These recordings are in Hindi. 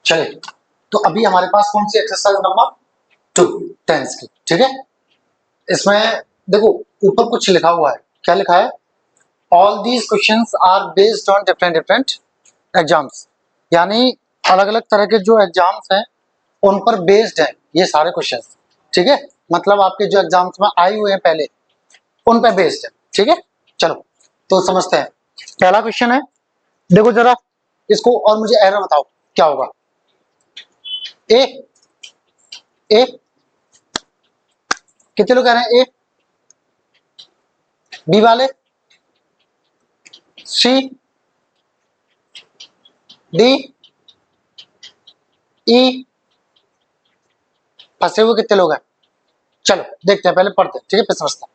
चलिए, तो अभी हमारे पास कौन सी एक्सरसाइज नंबर 2 टेंस की, ठीक है। इसमें देखो ऊपर कुछ लिखा हुआ है, क्या लिखा है, all these questions are based on different different exams, यानी अलग अलग तरह के जो एग्जाम्स हैं उन पर बेस्ड है ये सारे क्वेश्चंस, ठीक है। मतलब आपके जो एग्जाम्स में आए हुए हैं पहले उन पर बेस्ड है, ठीक है। चलो तो समझते हैं। पहला क्वेश्चन है, देखो जरा इसको और मुझे एरर बताओ क्या होगा। ए ए कितने लोग कह रहे हैं ए, बी वाले, सी, डी, ई, फंसे हुए कितने लोग हैं। चलो देखते हैं, पहले पढ़ते हैं, ठीक है, फिर समझते हैं।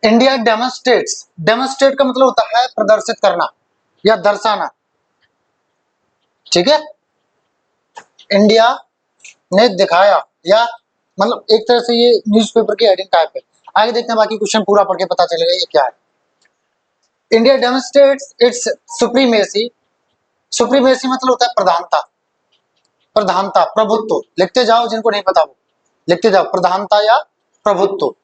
इंडिया डेमोन्स्ट्रेट्स, डेमोन्स्ट्रेट का मतलब होता है प्रदर्शित करना या दर्शाना, ठीक है। इंडिया ने दिखाया, या मतलब एक तरह से ये न्यूज़पेपर की हेडिंग टाइप है। आगे देखते हैं, बाकी क्वेश्चन पूरा पढ़ के पता चलेगा ये क्या है। India demonstrates it's supremacy, supremacy मतलब होता है प्रधानता, प्रधानता, प्रभुत्व, लिखते जाओ जिनको नहीं पता वो लिखते जाओ, प्रधानता या प्रभुत्व।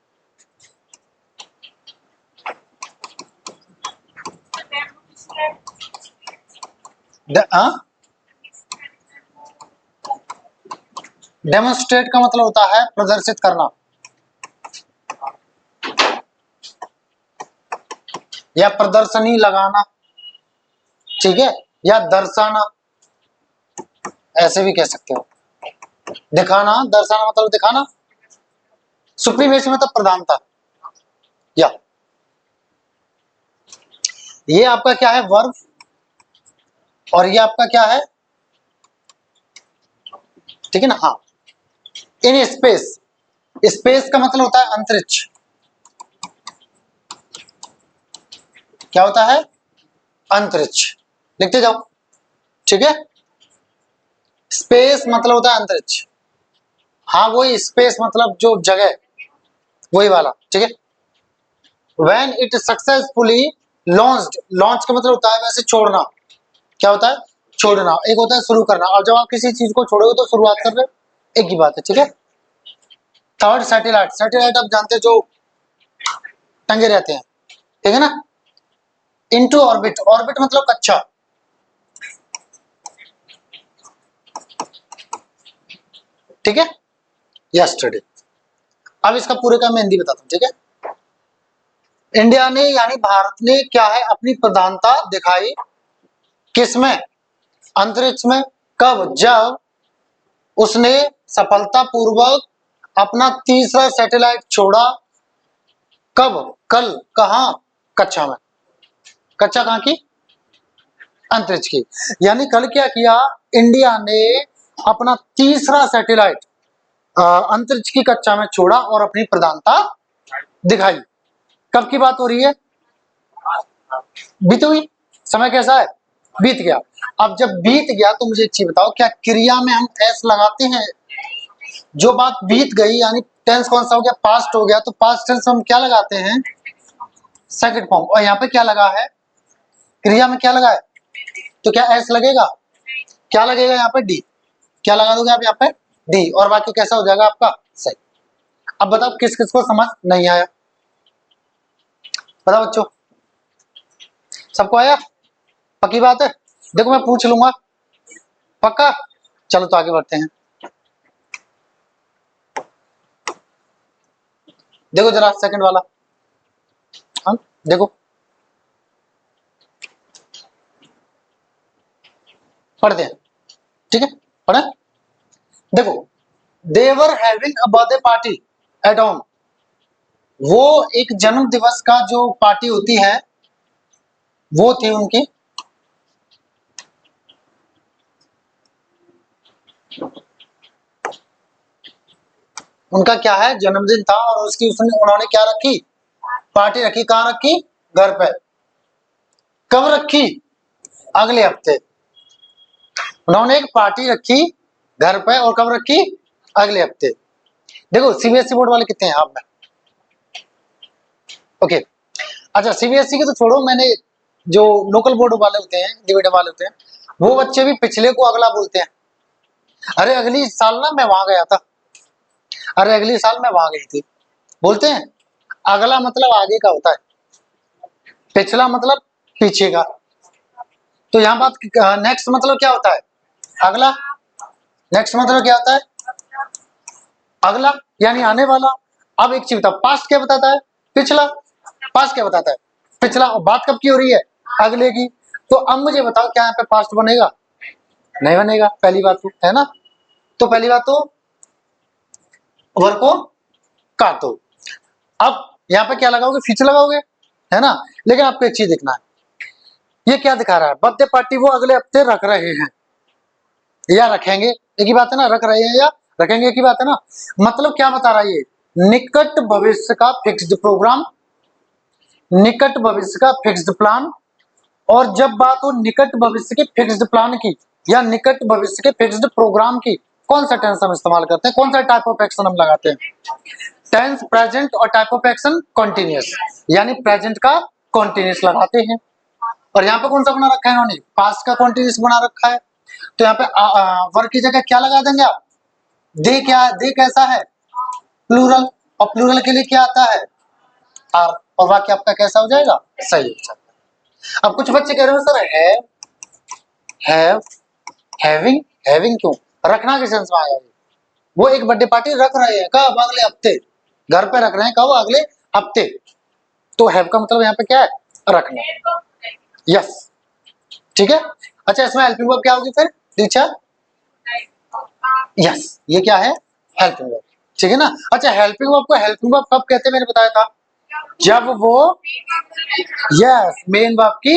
डेमोन्स्ट्रेट का मतलब होता है प्रदर्शित करना या प्रदर्शनी लगाना, ठीक है, या दर्शाना, ऐसे भी कह सकते हो। दिखाना, दर्शाना मतलब दिखाना, सुप्रीमेसी मतलब प्रधानता। या ये आपका क्या है, वर्ब, और ये आपका क्या है, ठीक है ना। हाँ, इन स्पेस, स्पेस का मतलब होता है अंतरिक्ष, क्या होता है, अंतरिक्ष, लिखते जाओ, ठीक है। स्पेस मतलब होता है अंतरिक्ष, हाँ वही स्पेस मतलब जो जगह, वही वाला, ठीक है। When it successfully launched, launch का मतलब होता है वैसे छोड़ना, क्या होता है, छोड़ना। एक होता है शुरू करना, और जब आप किसी चीज को छोड़ोगे तो शुरुआत कर रहे हो, एक ही बात है, ठीक है। थर्ड सैटेलाइट, सैटेलाइट आप जानते हैं जो टंगे रहते हैं, ठीक है ना। इनटू ऑर्बिट, ऑर्बिट मतलब कक्षा, ठीक है, यस्टरडे। अब इसका पूरे का मैं हिंदी बताता हूँ, ठीक है। इंडिया ने यानी भारत ने क्या है, अपनी प्रधानता दिखाई, किसमें, अंतरिक्ष में। कब, जब उसने सफलतापूर्वक अपना तीसरा सैटेलाइट छोड़ा। कब, कल, कहा, कक्षा में। कक्षा कहाँ की, अंतरिक्ष की। यानी कल क्या किया, इंडिया ने अपना तीसरा सैटेलाइट अंतरिक्ष की कक्षा में छोड़ा और अपनी प्रधानता दिखाई। कब की बात हो रही है, बीत हुई, समय कैसा है, बीत गया। अब जब बीत गया तो मुझे एक चीज बताओ, क्या क्रिया में हम एस लगाते हैं। जो बात बीत गई यानी टेंस कौन सा हो गया, पास्ट हो गया, तो पास्ट टेंस हम क्या लगाते हैं, सेकंड फॉर्म। और यहाँ पे क्या लगा है, क्रिया में क्या लगा है, तो क्या एस लगेगा, क्या लगेगा यहाँ पे, डी। क्या लगा दोगे आप यहाँ पे, डी, और बाकी कैसा हो जाएगा आपका, सही। अब बताओ किस किस को समझ नहीं आया, बताओ बच्चों, सबको आया, पक्की बात है। देखो मैं पूछ लूंगा, पक्का। चलो तो आगे बढ़ते हैं। देखो जरा सेकंड वाला, हम देखो पढ़ते हैं, ठीक है, पढ़े। देखो, they're having a birthday party at home, वो एक जन्म दिवस का जो पार्टी होती है वो थी उनकी, उनका क्या है, जन्मदिन था, और उसकी उन्होंने क्या रखी, पार्टी रखी। कहाँ रखी, घर पे। कब रखी, अगले हफ्ते। उन्होंने एक पार्टी रखी घर पे, और कब रखी, अगले हफ्ते। देखो सीबीएसई बोर्ड वाले कितने हैं आप में, ओके। अच्छा सीबीएसई के तो छोड़ो, मैंने जो लोकल बोर्ड वाले होते हैं, डिविजन वाले होते हैं, वो बच्चे भी पिछले को अगला बोलते हैं। अरे अगली साल ना मैं वहां गया था, अरे अगली साल मैं वहां गई थी, बोलते हैं। अगला मतलब आगे का होता है, पिछला मतलब पीछे का। तो यहाँ बात नेक्स्ट मतलब क्या होता है, अगला। नेक्स्ट मतलब क्या होता है, अगला यानी आने वाला। अब एक चीज बताओ, पास्ट क्या बताता है, पिछला। पास्ट क्या बताता है, पिछला। और बात कब की हो रही है, अगले की। तो अब मुझे बताओ क्या यहाँ पे पास्ट बनेगा, नहीं बनेगा, पहली बात तो है ना। तो पहली बात तो वर्ब को काटो। अब यहाँ पे क्या लगाओगे, फ्यूचर लगाओगे, है ना। लेकिन आपको एक चीज देखना है, ये क्या दिखा रहा है, बर्थडे पार्टी वो अगले हफ्ते रख रहे हैं या रखेंगे, एक ही बात है ना, रख रहे हैं या रखेंगे, एक ही बात है ना। मतलब क्या बता रहा है ये, निकट भविष्य का फिक्स्ड प्रोग्राम, निकट भविष्य का फिक्स्ड प्लान। और जब बात हो निकट भविष्य के फिक्स्ड प्लान की या निकट भविष्य के फिक्स्ड प्रोग्राम की, कौन सा टेंस हम इस्तेमाल करते हैं, कौन सा टाइप ऑफ एक्शन हम लगाते हैं, टेंस प्रेजेंट और टाइप ऑफ एक्शन कॉन्टिन्यूअस, यानी प्रेजेंट का कॉन्टिन्यूअस लगाते हैं। और यहाँ पे कौन सा बना रखा है इन्होंने, पास्ट का कॉन्टिन्यूअस बना रखा है। तो यहाँ पे वर्ब की जगह क्या लगा देंगे आप, दे। क्या दे कैसा है, प्लूरल, और प्लूरल के लिए क्या आता है, आर, और वाक्य आपका कैसा हो जाएगा, सही हो जाएगा। अब कुछ बच्चे कह रहे हो सर हैव, हैविंग, हैविंग क्यों, रखना किस सेंस में आया, वो एक बर्थडे पार्टी रख रहे हैं, कब, अगले हफ्ते, घर पे रख रहे हैं, कब, अगले हफ्ते। तो हैव का मतलब यहाँ पे क्या है, रखना। यस, ठीक है। अच्छा इसमें हेल्पिंग वर्ब क्या होगी फिर टीचर, यस, ये क्या है, हेल्पिंग वर्ब, ठीक है ना। अच्छा हेल्पिंग वर्ब को हेल्पिंग वर्ब कब कहते हैं, मैंने बताया था, जब वो यस मेन वर्ब की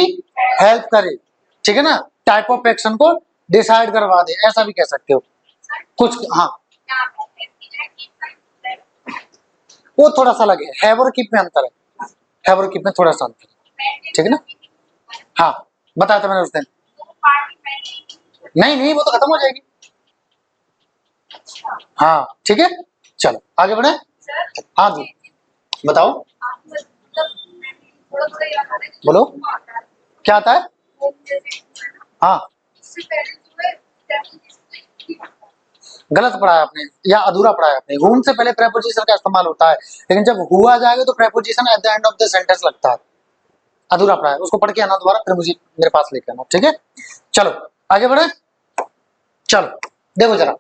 हेल्प करे, ठीक है ना, टाइप ऑफ एक्शन को डिसाइड करवा दे, ऐसा भी कह सकते हो कुछ। हाँ वो थोड़ा सा अलग है, हैव और कीप में अंतर है, हैव और कीप में थोड़ा सा अंतर है, ठीक है ना। हाँ बताया था मैंने उस दिन, नहीं नहीं वो तो खत्म हो जाएगी। हाँ ठीक है, चलो आगे बढ़े। हाँ जी बताओ, बोलो क्या आता है। हाँ गलत पढ़ा है आपने या अधूरा पढ़ा है आपने, whom से पहले प्रेपोजिशन का इस्तेमाल होता है, लेकिन जब हुआ जाएगा तो preposition at the end of the sentence लगता है। अधूरा पढ़ा है, उसको पढ़ के आना दोबारा, फिर मुझे मेरे पास लेके आना, ठीक है। चलो आगे बढ़े, चलो देखो जरा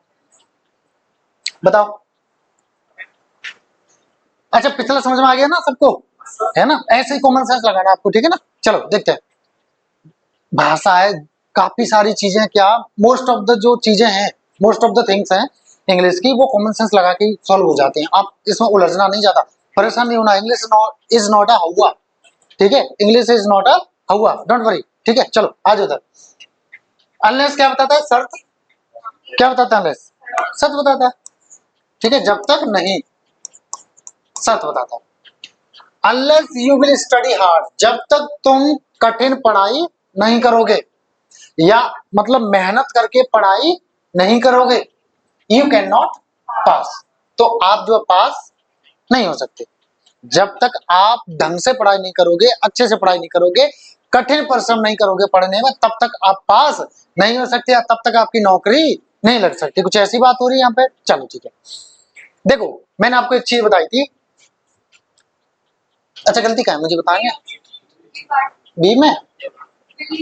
बताओ। अच्छा पिछला समझ में आ गया ना सबको, है ना, ऐसे ही कॉमन सेंस लगाना आपको, ठीक है ना। चलो देखते हैं, भाषा है, काफी सारी चीजें, क्या मोस्ट ऑफ द जो चीजें हैं, मोस्ट ऑफ द थिंग्स हैं इंग्लिश की, वो कॉमन सेंस लगा के सॉल्व हो जाते हैं। आप इसमें उलझना नहीं ज्यादा, परेशान नहीं होना। इंग्लिश इज नॉट अ हुआ, ठीक है, इंग्लिश इज नॉट अ हुआ, डोंट वरी, ठीक है। चलो आज उधर, अनलेस क्या बताता है, शर्त क्या बताता है, अनलेस सच बताता है, ठीक है, जब तक नहीं, सच बताता है। Unless you will study hard, जब तक तुम कठिन पढ़ाई नहीं करोगे, या मतलब मेहनत करके पढ़ाई नहीं करोगे, यू कैन नॉट पास, तो आप जो पास नहीं हो सकते। जब तक आप ढंग से पढ़ाई नहीं करोगे, अच्छे से पढ़ाई नहीं करोगे, कठिन परिश्रम नहीं करोगे पढ़ने में, तब तक आप पास नहीं हो सकते, तब तक आपकी नौकरी नहीं लग सकती। कुछ ऐसी बात हो रही है यहाँ पे, चलो ठीक है। देखो मैंने आपको एक चीज बताई थी, अच्छा गलती क्या है मुझे बताएंगे, बी में,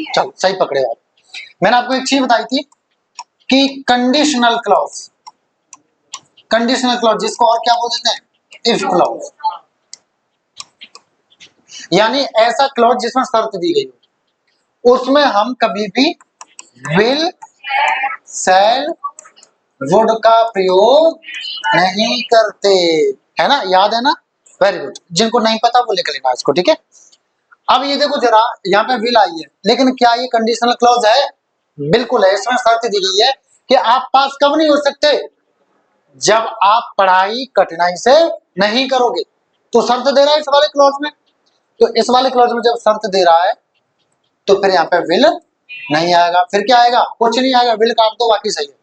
चलो सही पकड़े आप। मैंने आपको एक चीज बताई थी कि कंडीशनल क्लॉज, कंडीशनल क्लॉज जिसको और क्या बोल देते हैं, इफ क्लॉज, यानी ऐसा क्लॉज जिसमें शर्त दी गई हो, उसमें हम कभी भी विल, शैल, वुड का प्रयोग नहीं करते, है ना, याद है ना, वेरी गुड। जिनको नहीं पता वो लिख लेना इसको, ठीक है। अब ये देखो जरा, यहाँ पे विल आई है, लेकिन क्या ये कंडीशनल क्लॉज है, बिल्कुल है। इसमें शर्त दी गई है कि आप पास कब नहीं हो सकते, जब आप पढ़ाई कठिनाई से नहीं करोगे। तो शर्त दे रहा है इस वाले क्लॉज में, तो इस वाले क्लॉज में जब शर्त दे रहा है तो फिर यहाँ पे विल नहीं आएगा, फिर क्या आएगा, कुछ नहीं आएगा, विल काट दो बाकी सही है,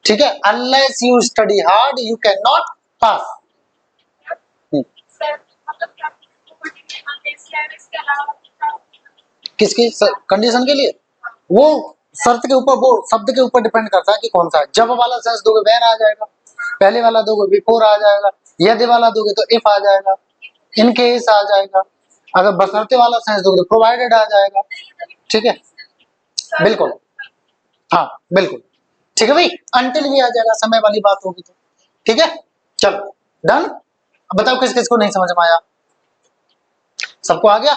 ठीक है। Unless you study hard you can not pass. किसकी कंडीशन के लिए? वो शर्त के ऊपर, वो शब्द के ऊपर डिपेंड करता है कि कौन सा है। जब वाला सेंस दोगे व्हेन आ जाएगा, पहले वाला दोगे बिफोर आ जाएगा, यदि वाला दोगे तो इफ आ जाएगा, इन केस आ जाएगा, अगर बशर्ते वाला सेंस दोगे तो प्रोवाइडेड आ जाएगा। ठीक है, बिल्कुल, हाँ बिल्कुल, ठीक है भाई, अंटिल भी आ जाएगा, समय वाली बात होगी तो। ठीक है, चलो डन। अब बताओ किस किस को नहीं समझ में आया? सबको आ गया?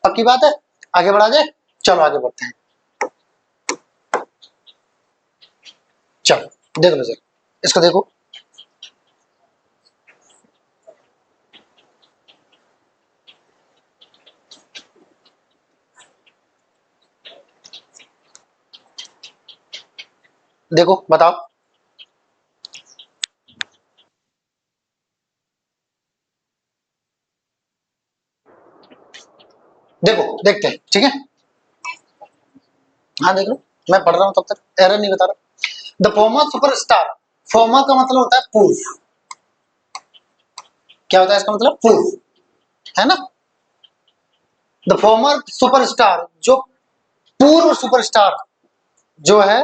पक्की बात है, आगे बढ़ा जाए? चलो आगे बढ़ते हैं। चलो देख लो सर, इसको देखो, देखो बताओ। देखो देखते हैं, ठीक है, हाँ देख लो, मैं पढ़ रहा हूं तब तक, एरर नहीं बता रहा। द फॉर्मर सुपरस्टार, फॉर्मर का मतलब होता है पूर्व, क्या होता है इसका मतलब? पूर्व, है ना। द फॉर्मर सुपरस्टार, जो पूर्व सुपरस्टार जो है,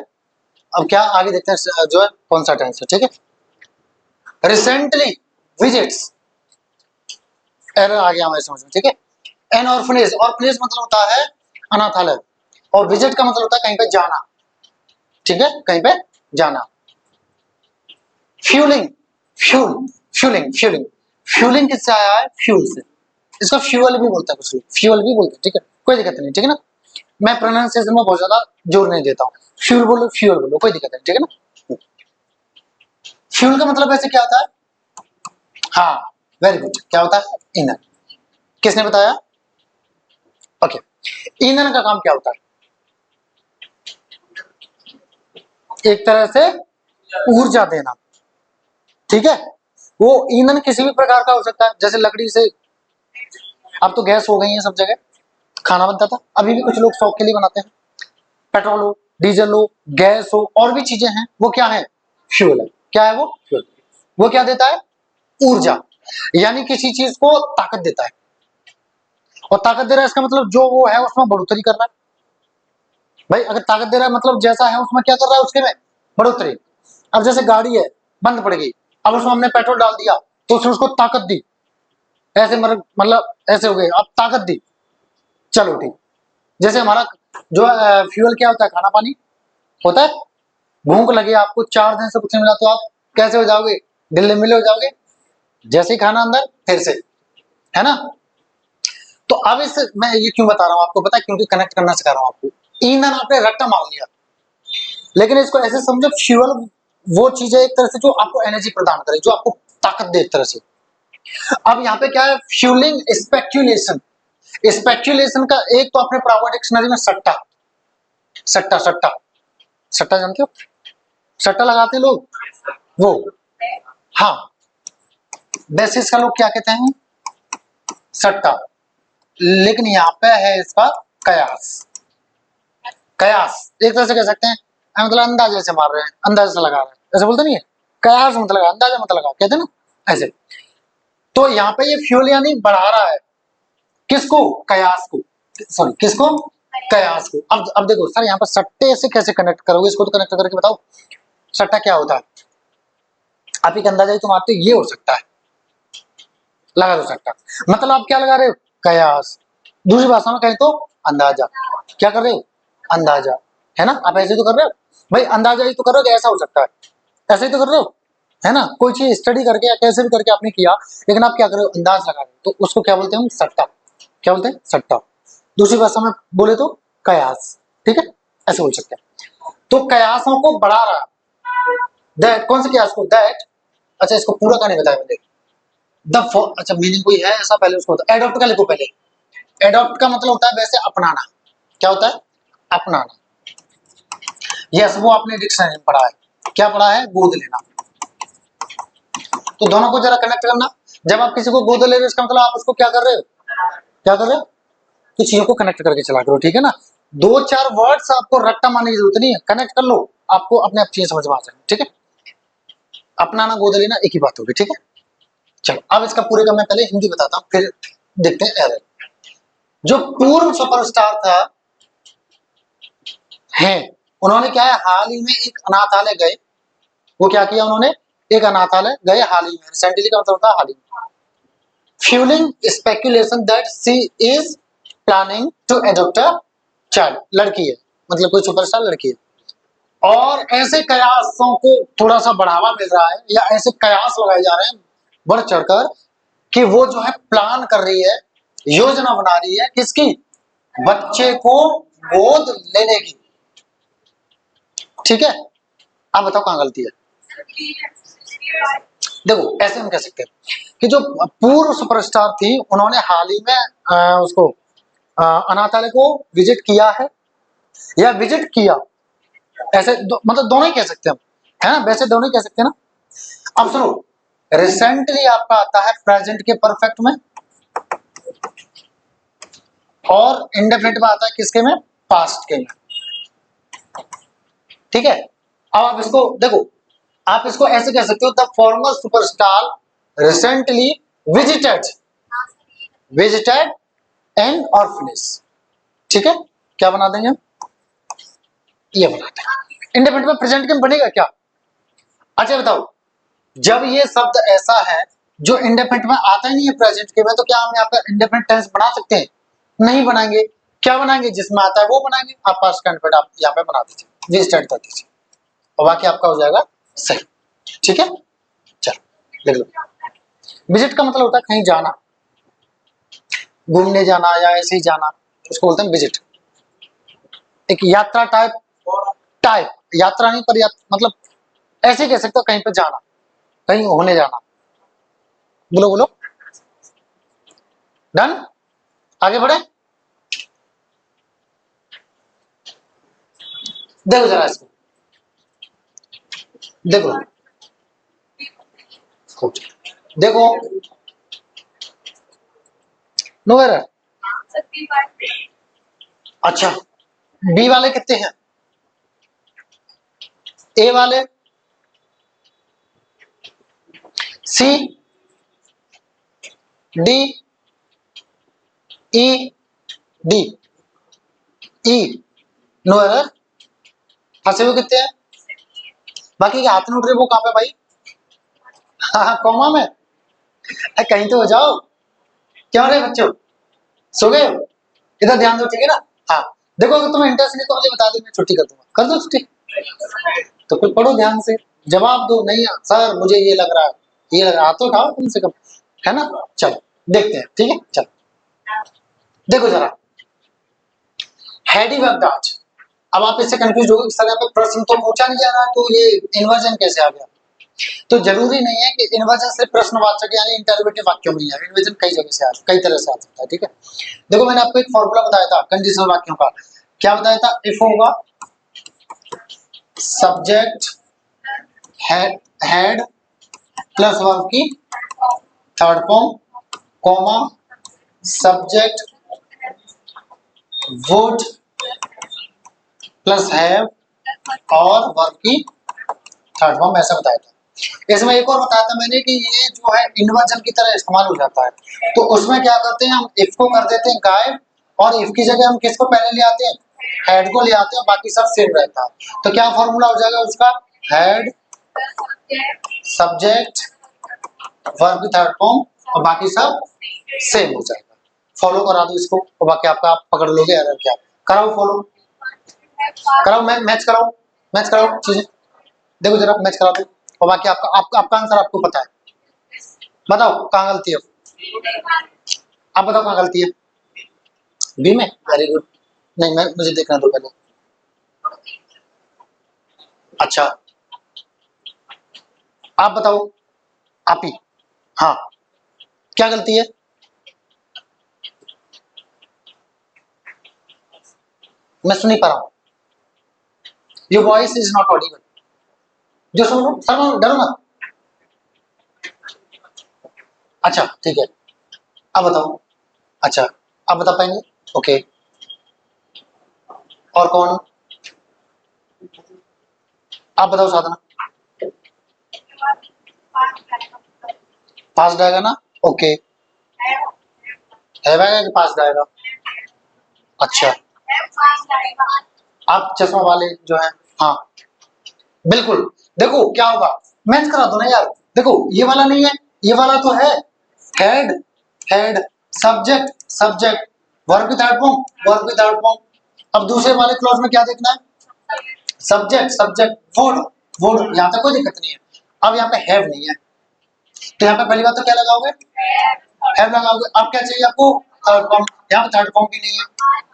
अब क्या आगे देखते हैं जो है कौन सा टेंस है, ठीक है। रिसेंटली विजिट्स, एरर आ गया हमारे समझ में, ठीक है। एन ऑर्फनेज, ऑर्फनेज मतलब होता है अनाथालय, और विजिट का मतलब होता है कहीं पे जाना, ठीक है, कहीं पे जाना। Fuelling, fuel, fuelling, fuelling, fuelling किससे आया है? फ्यूल से, इसको फ्यूल भी बोलता है कुछ लोग, फ्यूल भी बोलते हैं, ठीक है, कोई दिक्कत नहीं, ठीक है ना। मैं प्रोनाउंसिएशन में बहुत ज्यादा जोर नहीं देता हूँ, फ्यूल बोलो फ्यूल बोलो, कोई दिक्कत नहीं, ठीक है ना। फ्यूल का मतलब वैसे क्या होता है? हाँ वेरी गुड, क्या होता है? ईंधन। किसने बताया? ओके, ईंधन का काम क्या होता है? एक तरह से ऊर्जा देना, ठीक है। वो ईंधन किसी भी प्रकार का हो सकता है, जैसे लकड़ी से, अब तो गैस हो गई है सब जगह, खाना बनता था, अभी भी कुछ लोग शौक के लिए बनाते हैं। पेट्रोल हो, डीजल हो, गैस हो, और भी चीजें हैं, वो क्या है? फ्यूल है। क्या है वो? फ्यूल। वो क्या देता है? ऊर्जा, यानी किसी चीज को ताकत देता है, और ताकत दे रहा है इसका मतलब जो वो है उसमें बढ़ोतरी कर रहा है। भाई अगर ताकत दे रहा है मतलब जैसा है उसमें क्या कर रहा है? उसके में बढ़ोतरी। अब जैसे गाड़ी है, बंद पड़ गई, अब उसमें हमने पेट्रोल डाल दिया तो उसने उसको ताकत दी, ऐसे मतलब ऐसे हो गए, अब ताकत दी, चलो ठीक। जैसे हमारा जो फ्यूल क्या होता है? खाना पानी होता है। भूख लगी आपको, 4 दिन से कुछ नहीं मिला, तो आप कैसे हो जाओगे? ढिल्ले मिले हो जाओगे, जैसे ही खाना अंदर फिर से, है ना। तो अब इस मैं ये क्यों बता रहा हूं आपको, पता है? क्योंकि कनेक्ट करना सिखा रहा हूं आपको। ईंधन आपने रट्टा मार लिया, लेकिन इसको ऐसे समझो, फ्यूल वो चीज है एक तरह से जो आपको एनर्जी प्रदान करे, जो आपको ताकत दे एक तरह से। अब यहाँ पे क्या है? फ्यूलिंग स्पेक्यूलेशन, स्पेक्यूलेशन का एक तो आपने पढ़ा हुआ डिक्शनरी में, सट्टा, सट्टा, सट्टा, सट्टा जानते हो? सट्टा लगाते लोग, वो, हाँ, बेसिस का लोग क्या कहते हैं? सट्टा। लेकिन यहाँ पे है इसका कयास, कयास एक तरह से कह सकते हैं, मतलब अंदाजे से मार रहे हैं, अंदाजे से लगा रहे हैं, ऐसे बोलते नहीं है? कयास मत लगा, अंदाजा मत लगा, कहते हैं ना ऐसे। तो यहाँ पे ये फ्यूल यानी बढ़ा रहा है, किसको? कयास को, सॉरी किसको? कयास को। अब देखो सर, यहाँ पर सट्टे से कैसे कनेक्ट करोगे? इसको तो कनेक्ट करके बताओ, सट्टा क्या होता है? आप एक अंदाजा ही तो मारते हो, ये हो सकता है, लगा दो सट्टा, मतलब आप क्या लगा रहे हो? कयास। दूसरी भाषा में कहें तो अंदाजा, क्या कर रहे हो? अंदाजा, है ना। आप ऐसे तो कर रहे हो भाई, अंदाजा ही तो कर रहे हो कि ऐसा हो सकता है, ऐसे ही तो कर रहे हो, है ना। कोई चीज स्टडी करके या कैसे भी करके आपने किया, लेकिन आप क्या कर रहे हो? अंदाज लगा रहे हो, तो उसको क्या बोलते हैं हम? सट्टा। क्या बोलते हैं? सट्टा। दूसरी भाषा में बोले तो कयास, ठीक है, ऐसे बोल सकते हैं। तो कयासों को बढ़ा रहा, दैट, कौन से कयास को? दैट, अच्छा इसको पूरा का नहीं बताया मैंने, अच्छा मीनिंग कोई है ऐसा, पहले उसको एडॉप्ट का लिखो पहले। एडॉप्ट का मतलब होता है वैसे अपनाना, क्या होता है? अपनाना। यस, वो आपने डिक्शनरी में पढ़ा है, क्या पढ़ा है? गोद लेना। तो दोनों को जरा कनेक्ट करना, जब आप किसी को गोद ले रहे हो इसका मतलब आप उसको क्या कर रहे हो? क्या कर रहे हो? कुछ चीजों को कनेक्ट करके चला करो, ठीक है ना। 2-4 वर्ड्स आपको रट्टा मारने की जरूरत नहीं है, कनेक्ट कर लो, आपको अपने आप चीजें समझ में आ जाएंगी, ठीक है। अपनाना गोद लेना एक ही बात होगी, ठीक है। चलो अब इसका पूरे का मैं पहले हिंदी बताता हूँ, फिर देखते हैं एरर। जो पूर्व सुपरस्टार था है, उन्होंने क्या है, हाल ही में एक अनाथालय गए। वो क्या किया उन्होंने, एक अनाथालय गए हाल ही में, रिसेंटली का मतलब होता है हाल ही में। Fuelling speculation that she is planning to adopt a child, लड़की है, मतलब कोई सुपरस्टार लड़की है। और ऐसे कयासों को थोड़ा सा बढ़ावा मिल रहा है, या ऐसे कयास लगाए जा रहे हैं बढ़ चढ़कर, कि वो जो है प्लान कर रही है, योजना बना रही है, किसकी, बच्चे को गोद लेने की। ठीक है, आप बताओ कहां गलती है। देखो ऐसे हम कह सकते हैं कि जो पूर्व सुपरस्टार थी, उन्होंने हाल ही में उसको अनाथालय को विजिट किया है, या विजिट किया, ऐसे मतलब दोनों ही कह सकते हैं हम, है ना, वैसे दोनों ही कह सकते हैं ना। अब सुनो, रिसेंटली आपका आता है प्रेजेंट के परफेक्ट में, और इंडेफिनिट में आता है किसके में, पास्ट के में। ठीक है, अब आप इसको देखो, आप इसको ऐसे कह सकते हो, the former superstar recently visited visited N orphanage. ठीक है, क्या बना देंगे हम, ये बना देंगे। इंडेफिनिट में प्रेजेंट के में बनेगा क्या। अच्छा बताओ, जब ये शब्द ऐसा है जो इंडेफिनिट में आता ही नहीं है प्रेजेंट के में, तो क्या हम यहाँ पर इंडेफिनिट टेंस बना सकते हैं, नहीं बनाएंगे। क्या बनाएंगे, जिसमें आता है वो बनाएंगे। आप पास्ट का इंडेफिनिट आप यहाँ पे बना दीजिए, विजिटेड कर दीजिए, और बाकी आपका हो जाएगा सही। ठीक है, चलो लिख लो। विजिट का मतलब होता है कहीं जाना, घूमने जाना या ऐसे ही जाना, उसको बोलते हैं विजिट। एक यात्रा टाइप, टाइप यात्रा नहीं पर मतलब ऐसे कह सकते हो, कहीं पे जाना, कहीं होने जाना। बोलो बोलो, डन, आगे बढ़े। देखो जरा इसको, देखो देखो, नो एरर। अच्छा, बी वाले कितने हैं, ए वाले, सी, डी, ई, डी, ई, नो एरर। फंसे हुए कितने हैं, बाकी के हाथ नहीं उठ रहे, वो कहां पे भाई, हाँ कॉमा में, कहीं तो हो जाओ। क्यों रे बच्चों, सो गए हो, इधर ध्यान दो, ठीक है ना। हाँ देखो, अगर तुम्हें इंटरेस्ट नहीं तो मुझे बता दो, मैं छुट्टी कर दूंगा, कर दो छुट्टी। तो फिर पढ़ो ध्यान से, जवाब दो, नहीं सर मुझे ये लग रहा है, ये लग रहा है, हाथ तो उठाओ कम से कम, है ना। चलो देखते हैं, ठीक है, चलो देखो जरा, हैडी वेबडाच। अब आप इससे कंफ्यूज हो गए, सर यहाँ पे प्रश्न तो पूछा नहीं जा रहा, तो ये इन्वर्जन कैसे आ गया। तो जरूरी नहीं है कि इन्वर्जन सिर्फ प्रश्नवाचक यानी इंटरोगेटिव वाक्यों में ही है, इन्वर्जन कई जगह से कई तरह से आ सकता है। ठीक है, देखो मैंने आपको एक फॉर्मूला बताया था कंडीशनल वाक्यों का, क्या बताया था, इफ होगा सब्जेक्ट हेड प्लस वर्ब की third form, comma subject would plus have और वर्ब की थर्ड फॉर्म, ऐसा बताया था। इसमें एक और बताया था मैंने कि ये जो है इन्वर्जन की तरह इस्तेमाल हो जाता है, तो उसमें क्या करते हैं, हम इफ को कर देते हैं गायब, और इफ की जगह हम किसको पहले ले आते हैं, हेड को ले आते हैं, बाकी सब सेम रहता है। तो क्या फॉर्मूला हो जाएगा उसका, हेड सब्जेक्ट वर्ब की थर्ड फॉर्म और बाकी सब सेम हो जाएगा। फॉलो करा दो इसको, और बाकी आपका आप पकड़ लोगे एरर क्या, कराओ फॉलो, कराओ मैच कराओ, मैच कराओ चीजें, देखो जरा मैच करा दो, और बाकी आपका आंसर आपको पता है, बताओ कहाँ गलती है, आप बताओ कहाँ गलती है, बी में, वेरी गुड। नहीं मैं मुझे देखना दो पहले, अच्छा आप बताओ, आप ही, हाँ क्या गलती है, मैं सुन नहीं पा रहा हूँ, your voice is not Audible, जो सुन लो सर, डरो मत। अच्छा ठीक है, अब बताओ, अच्छा आप बता पाएंगे, ओके, और कौन, आप बताओ साधना, पास आएगा ना, ओके, है कि पास आएगा, अच्छा, आप चश्मा वाले जो है, हाँ बिल्कुल। देखो क्या होगा, मैच करा दो ना यार। देखो ये वाला नहीं है, ये वाला तो है head, head, subject, subject, verb without form, verb without form. अब दूसरे वाले क्लॉज में क्या देखना है, सब्जेक्ट, सब्जेक्ट, वर्ड, वर्ड। यहाँ तक कोई दिक्कत नहीं है। अब यहाँ पे हैव नहीं है, तो यहाँ पे पहली बात तो क्या लगाओगे, हैव लगाओगे। अब क्या चाहिए आपको, थर्ड फॉर्म। यहाँ पे थर्ड फॉर्म भी नहीं है,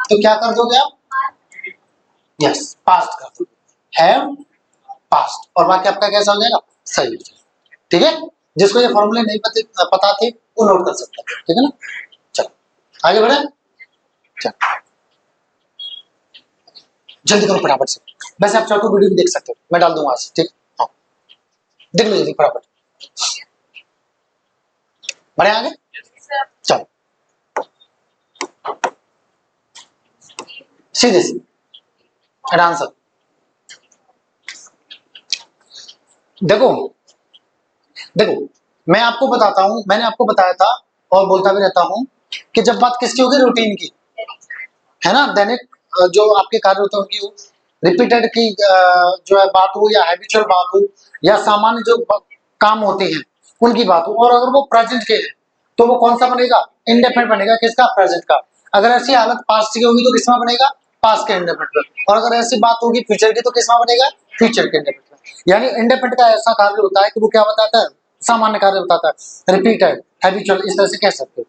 तो क्या कर दोगे आप, यस पास्ट कर दोगे, हैव पास्ट, और बाकी आपका कैसा हो जाएगा, सही हो जाएगा। ठीक है, जिसको ये फॉर्मूले नहीं पता थे वो नोट कर सकते हैं, ठीक है ना। चलो आगे बढ़े, चलो जल्दी करो फटाफट से। वैसे आप चाहो तो वीडियो भी देख सकते हो, मैं डाल दूंगा आज, ठीक। हाँ देख लो जल्दी फटाफट, बढ़े आगे, चलो सीधे से आंसर। देखो देखो मैं आपको बताता हूं, मैंने आपको बताया था और बोलता भी रहता हूं कि जब बात किसकी होगी, रूटीन की, है ना, दैनिक जो आपके कार्य होते हैं उनकी, रिपीटेड की जो है बात हो, या हैबिचुअल बात हो, या सामान्य जो काम होते हैं उनकी बात हो, और अगर वो प्रेजेंट के हैं तो वो कौन सा बनेगा, इंडेफिनिट बनेगा, किसका, प्रेजेंट का। अगर ऐसी हालत पास्ट की होगी तो किसमें बनेगा, पास्ट के इंडेफिनिट में। और अगर ऐसी बात होगी फ्यूचर की तो किसमें बनेगा, फ्यूचर के इंडेफिनिट में। यानी इंडेफिनिट का ऐसा कार्य होता है कि वो क्या बताता है, सामान्य कार्य बताता है, रिपीटेड, हैबिचुअल, इस तरह से कह सकते हो।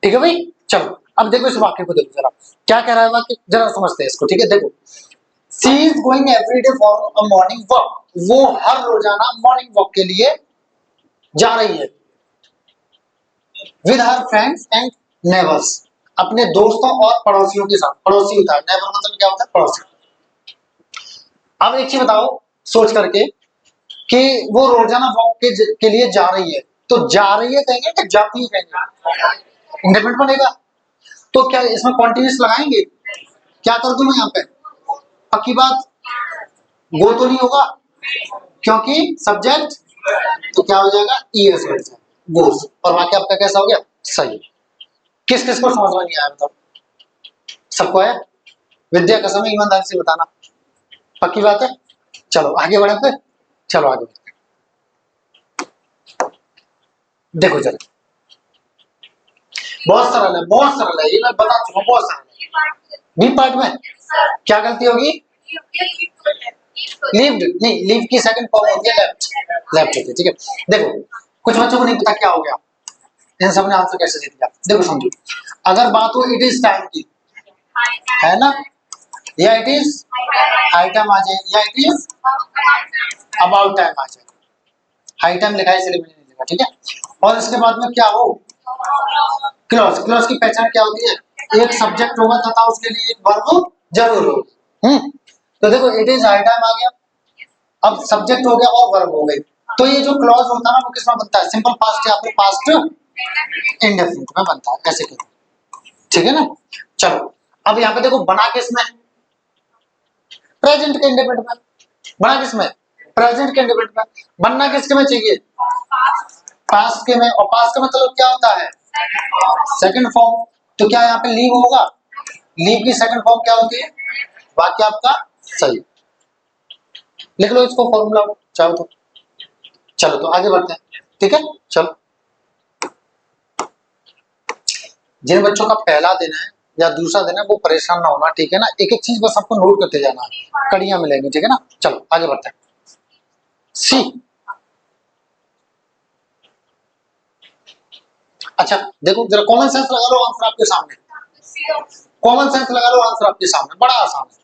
ठीक है भाई, चलो अब देखो इस वाक्य को, देखो जरा क्या कह रहा है वाक्य, जरा समझते हैं इसको। ठीक है, देखो she is going every day for a morning walk, वो हर रोजाना मॉर्निंग वॉक के लिए जा रही है, with her friends and neighbours, अपने दोस्तों और पड़ोसियों के साथ। पड़ोसी होता है, नेबर मतलब क्या होता है, पड़ोसी। अब एक चीज बताओ सोच करके कि वो रोजाना वॉक के लिए जा रही है, तो जा रही है कहेंगे कि जाती है कहेंगे, इंडेफिनिट बनेगा। तो क्या इसमें कॉन्टिन्यूस लगाएंगे, क्या कर दूं मैं यहाँ पे, पक्की बात, गो तो नहीं होगा क्योंकि सब्जेक्ट, तो क्या हो जाएगा, ईएस बैठ जाएगा, गोस। और बाकी आपका कैसा हो गया, सही। किस किस को समझ में नहीं आया बताओ, सबको है, विद्या कसम है, ईमानदारी से बताना, पक्की बात है। चलो आगे बढ़े फिर, चलो आगे बढ़ते। देखो चलो, बहुत सरल है, बहुत सरल है, ये मैं बता चुका हूं, बहुत सरल है। बी पार्ट में क्या गलती होगी, लीव्ड नहीं, लीव की सेकंड फॉर्म होती है लेफ्ट, लेफ्ट होती है। ठीक है, देखो कुछ बच्चों को नहीं पता क्या हो गया, इन सब ने आंसर कैसे दे दिया। देखो समझो, अगर बात हो इट इज टाइम की, है ना, या इट इज आइटम आ जाए, या इट इज अबाउट टाइम आ जाए, हाई टाइम लिखा है इसलिए मैंने नहीं लिखा। ठीक है, और इसके बाद में क्या हो, क्लॉज। क्लॉज की पहचान क्या होती है, एक सब्जेक्ट होगा तथा उसके लिए एक वर्ब जरूर हो। तो देखो इट इज हाई टाइम आ गया, अब सब्जेक्ट हो गया और वर्ब हो गई, तो ये जो क्लॉज होता है ना वो किसमें बनता है, सिंपल पास्ट या फिर पास्ट इंडेफिनिट में बनता है, ऐसे क्यों। ठीक है ना, चलो अब यहाँ पे देखो बना किसमें, प्रेजेंट के इंडेफिनिट में, बना किसमें, प्रेजेंट के इंडेफिनिट में। बनना किसके में चाहिए, पास्ट के में, और पास्ट का मतलब क्या होता है, सेकंड फॉर्म। तो क्या यहाँ पे लीव होगा, लीव की सेकंड फॉर्म क्या होती है, वाक्य आपका सही। लिख लो इसको फॉर्मूला चाहो तो। चलो तो आगे बढ़ते हैं, ठीक है। चलो जिन बच्चों का पहला दिन है या दूसरा दिन है वो परेशान ना होना, ठीक है ना, एक एक चीज बस आपको नोट करते जाना, कड़ियां मिलेंगी, ठीक है ना। चलो आगे बढ़ते हैं, सी। अच्छा देखो जरा कॉमन सेंस लगा लो, आंसर आपके सामने, कॉमन सेंस लगा लो, आंसर आपके सामने, बड़ा आसान है।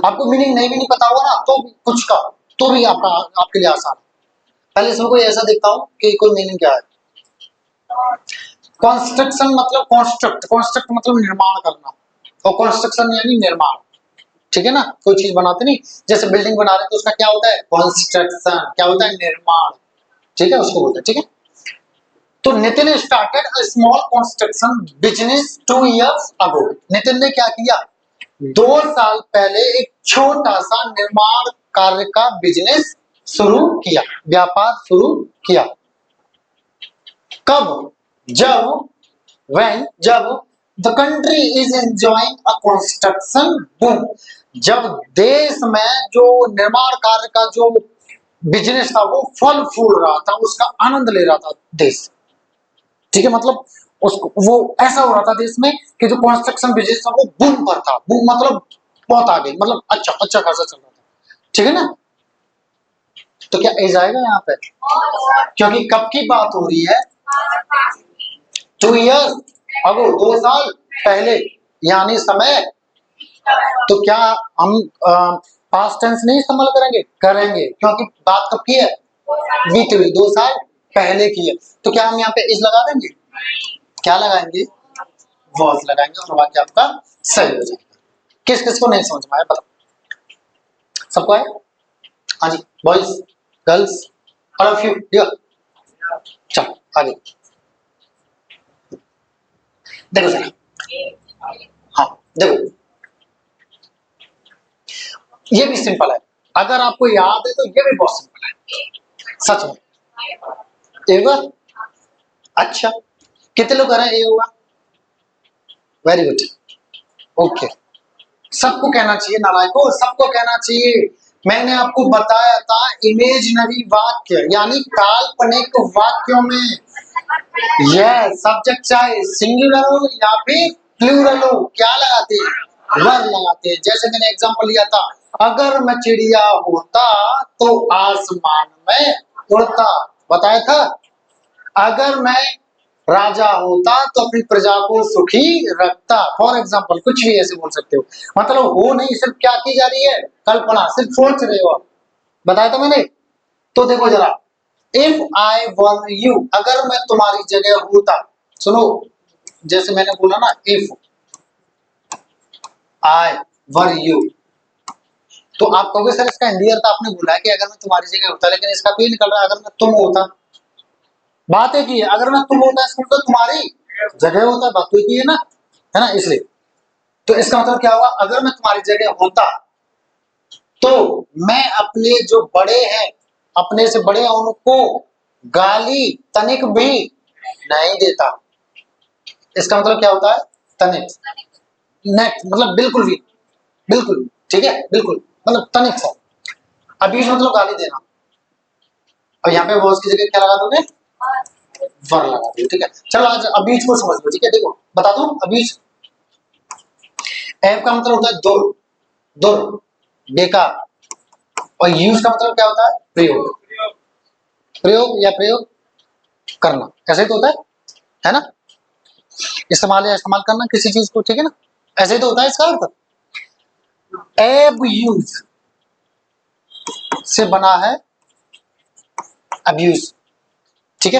आपको मीनिंग नहीं भी नहीं पता होगा ना तो कुछ का, तो भी आपका आपके लिए आसान है। पहले इसमें कोई ऐसा देखता हूं कि कोई मीनिंग क्या है। कंस्ट्रक्शन मतलब कंस्ट्रक्ट, कंस्ट्रक्ट मतलब निर्माण करना, और कंस्ट्रक्शन यानी निर्माण, ठीक है ना। कोई चीज बनाते नहीं, जैसे बिल्डिंग बना रहे तो उसका क्या होता है, कंस्ट्रक्शन, क्या होता है, निर्माण, ठीक है, उसको बोलते हैं। ठीक है, तो Nitin started a small construction business 2 years अगो। नितिन ने क्या किया, 2 साल पहले एक छोटा सा निर्माण कार्य का बिजनेस शुरू किया, व्यापार शुरू किया। कब, जब, when, जब the country is enjoying a construction boom. जब देश में जो निर्माण कार्य का जो बिजनेस था वो फल फूल रहा था, उसका आनंद ले रहा था देश। ठीक है, मतलब उसको वो ऐसा हो रहा था देश में कि जो कंस्ट्रक्शन बिजनेस था वो बूम पर था। बूम मतलब बहुत आगे, मतलब अच्छा अच्छा खासा चल रहा था। ठीक है ना। तो क्या एज आएगा यहाँ पे? क्योंकि कब की बात हो रही है? 2 ईयर अगो, 2 साल पहले, यानी समय। तो क्या हम पास्ट टेंस नहीं इस्तेमाल करेंगे? करेंगे, क्योंकि बात कब की है? बीती हुई, 2 साल पहले की है। तो क्या हम यहाँ पे इज लगा देंगे? क्या लगाएंगे? वॉज लगाएंगे और वाक्य आपका सही हो जाएगा। किस किस को नहीं समझ में आया बताओ? सबको आया? हाँ जी, boys girls all of you here. चलो आगे देखो जरा। हाँ देखो, ये भी सिंपल है। अगर आपको याद है तो ये भी बहुत सिंपल है सच में। ए हुआ? अच्छा, कितने लोग कर रहे हैं ए हुआ? Very good, okay. सबको कहना चाहिए नालायकों, सबको कहना चाहिए। मैंने आपको बताया था इमेजिनरी वाक्य यानी काल्पनिक वाक्यों में यह सब्जेक्ट चाहे सिंगुलर हो या फिर प्लूरल हो, क्या लगाते हैं? वर लगाते हैं। जैसे मैंने एग्जांपल लिया था, अगर मैं चिड़िया होता तो आसमान में उड़ता, बताया था। अगर मैं राजा होता तो अपनी प्रजा को सुखी रखता। फॉर एग्जाम्पल कुछ भी ऐसे बोल सकते हो, मतलब हो नहीं, सिर्फ क्या की जा रही है? कल्पना, सिर्फ सोच रहे हो आप। बताया था मैंने। तो देखो जरा, इफ आई वर यू, अगर मैं तुम्हारी जगह होता। सुनो, जैसे मैंने बोला ना, इफ आई वर यू, तो आप कहोगे सर इसका हिंदी अर्थ आपने बोला है कि अगर मैं तुम्हारी जगह होता, लेकिन इसका तो ये निकल रहा है अगर मैं तुम होता। बात एक ही है, अगर मैं तुम होता इसका मतलब तुम्हारी जगह होता, बात तो एक ही है ना, है ना, इसलिए। तो इसका मतलब क्या हुआ? अगर मैं तुम्हारी जगह होता तो मैं अपने जो बड़े हैं, अपने से बड़े हैं, उनको गाली तनिक भी नहीं देता। इसका मतलब क्या होता है? तनिक, नेट मतलब बिल्कुल भी, बिल्कुल, ठीक है, बिल्कुल मतलब तनिक सा। अभी मतलब गाली देना। और यहाँ पे वॉज की जगह क्या लगा दोगे? वर लगा दो। ठीक है, चलो आज अबीज को समझ लो। ठीक है, देखो बता दूं, अबीज एफ का मतलब होता है दुर, दुर, बेकार। और यूज का मतलब क्या होता है? प्रयोग, प्रयोग या प्रयोग करना, ऐसे तो होता है ना? इस्तेमाल या इस्तेमाल करना किसी चीज को, ठीक है ना, ऐसे तो होता है इसका अर्थ। एब यूज से बना है अब्यूज। ठीक है,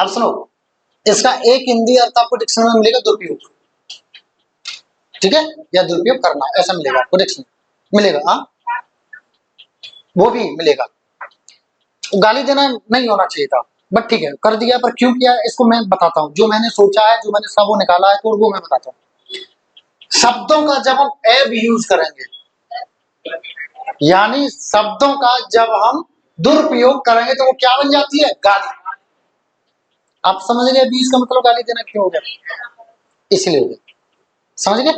अब सुनो, इसका एक हिंदी अर्थ आपको डिक्शनरी में मिलेगा, दुरुपयोग। ठीक है, या दुरुपयोग करना, ऐसा मिलेगा आपको डिक्शनरी मिलेगा। हाँ, वो भी मिलेगा। गाली देना नहीं होना चाहिए था, बट ठीक है कर दिया। पर क्यों किया इसको मैं बताता हूँ। जो मैंने सोचा है, जो मैंने सब वो निकाला है, तो वो मैं बताता हूँ। शब्दों का जब हम एब यूज करेंगे, यानी शब्दों का जब हम दुरुपयोग करेंगे तो वो क्या बन जाती है? गाली। आप समझ गए बीज का मतलब गाली देना क्यों हो गया? इसलिए हो गया, समझ गए?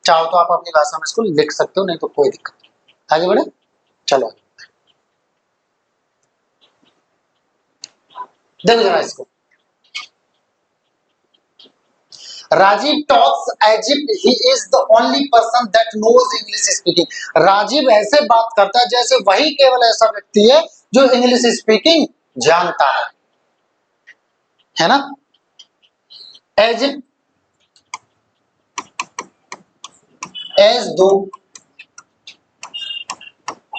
चाहो तो आप अपनी भाषा में इसको लिख सकते हो, नहीं तो कोई दिक्कत नहीं। आगे बढ़े, चलो देखो जरा इसको। Rajeev talks as if he is the only person that knows English speaking. Rajeev ऐसे बात करता है जैसे वही केवल ऐसा व्यक्ति है जो इंग्लिश स्पीकिंग जानता है ना? एज इफ, एज दो,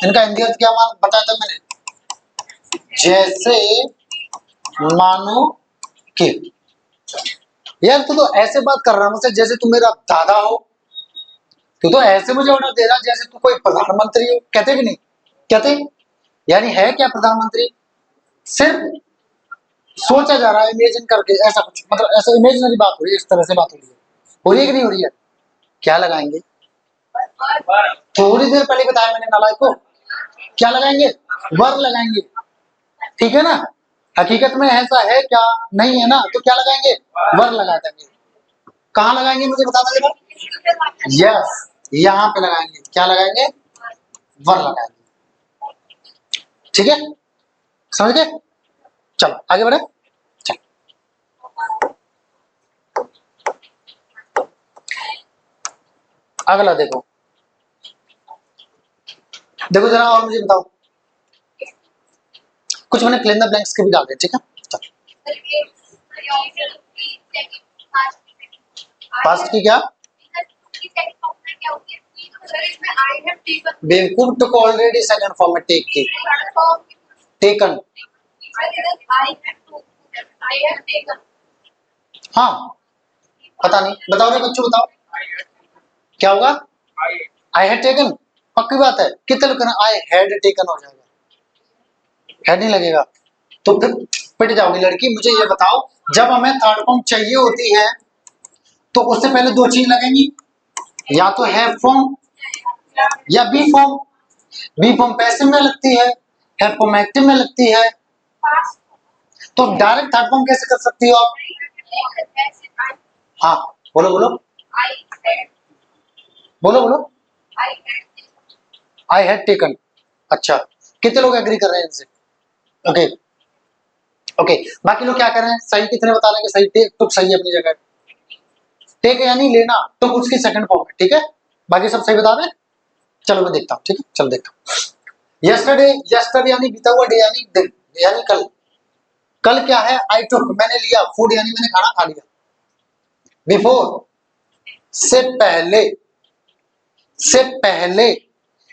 इनका हिंदी अर्थ क्या बताया था मैंने? जैसे, मानो कि। यार तू तो ऐसे बात कर रहा है मुझसे जैसे तू मेरा दादा हो। तू तो ऐसे मुझे ऑर्डर दे रहा जैसे तू कोई प्रधानमंत्री हो। कहते भी नहीं कहते, यानी है क्या प्रधानमंत्री? सिर्फ सोचा जा रहा है, इमेजिन करके, ऐसा कुछ, मतलब ऐसा इमेजिनरी बात हो रही है, इस तरह से बात हो रही है कि नहीं हो रही है? क्या लगाएंगे? थोड़ी देर पहले बताया मैंने नालायक को, क्या लगाएंगे? वर लगाएंगे। ठीक है ना? हकीकत में ऐसा है क्या? नहीं है ना? तो क्या लगाएंगे? वर लगा देंगे। कहाँ लगाएंगे मुझे बताना जरा। यस, यहाँ पे लगाएंगे, क्या लगाएंगे, वर लगाएंगे। ठीक है, समझ गए। चलो आगे बढ़े। चलो अगला देखो, देखो जरा और मुझे बताओ, कुछ मैंने फिल इन द ब्लैंक्स के भी डाल दिए। ठीक है, पास्ट की क्या, बेवकूफ, टुक ऑलरेडी सेकंड फॉर्म में टेक की, टेकन। हाँ पता नहीं, बताओ रे बच्चों बताओ क्या होगा। आई हैड टेकन, पक्की बात है, कितने लोग आई हैड टेकन हो जाएगा, हेड नहीं लगेगा तो फिर पिट जाओगी लड़की। मुझे ये बताओ, जब हमें थर्ड फॉर्म चाहिए होती है तो उससे पहले दो चीज लगेंगी, या तो हैव फॉर्म या B form. B form passive में लगती है, हैव फॉर्म एक्टिव में लगती है, तो डायरेक्ट थर्ड फॉर्म कैसे कर सकती हो आप। हाँ बोलो बोलो बोलो बोलो। आई हैड टेकन, अच्छा कितने लोग एग्री कर रहे हैं इनसे। ओके ओके, बाकी लोग क्या कर रहे हैं, सही कितने बता रहे हैं कि सही, टेक तो सही है अपनी जगह, टेक यानी लेना, तो उसकी सेकंड फॉर्म है। ठीक है, बाकी सब सही बता रहे हैं। चलो मैं देखता हूँ, ठीक है चलो देखता हूँ। यस्टरडे, यस्टरडे यानी बीता हुआ, डे यानी दिन, यानी कल। कल क्या है, आई टुक मैंने लिया, फूड यानी मैंने खाना खा लिया। बिफोर से पहले, से पहले,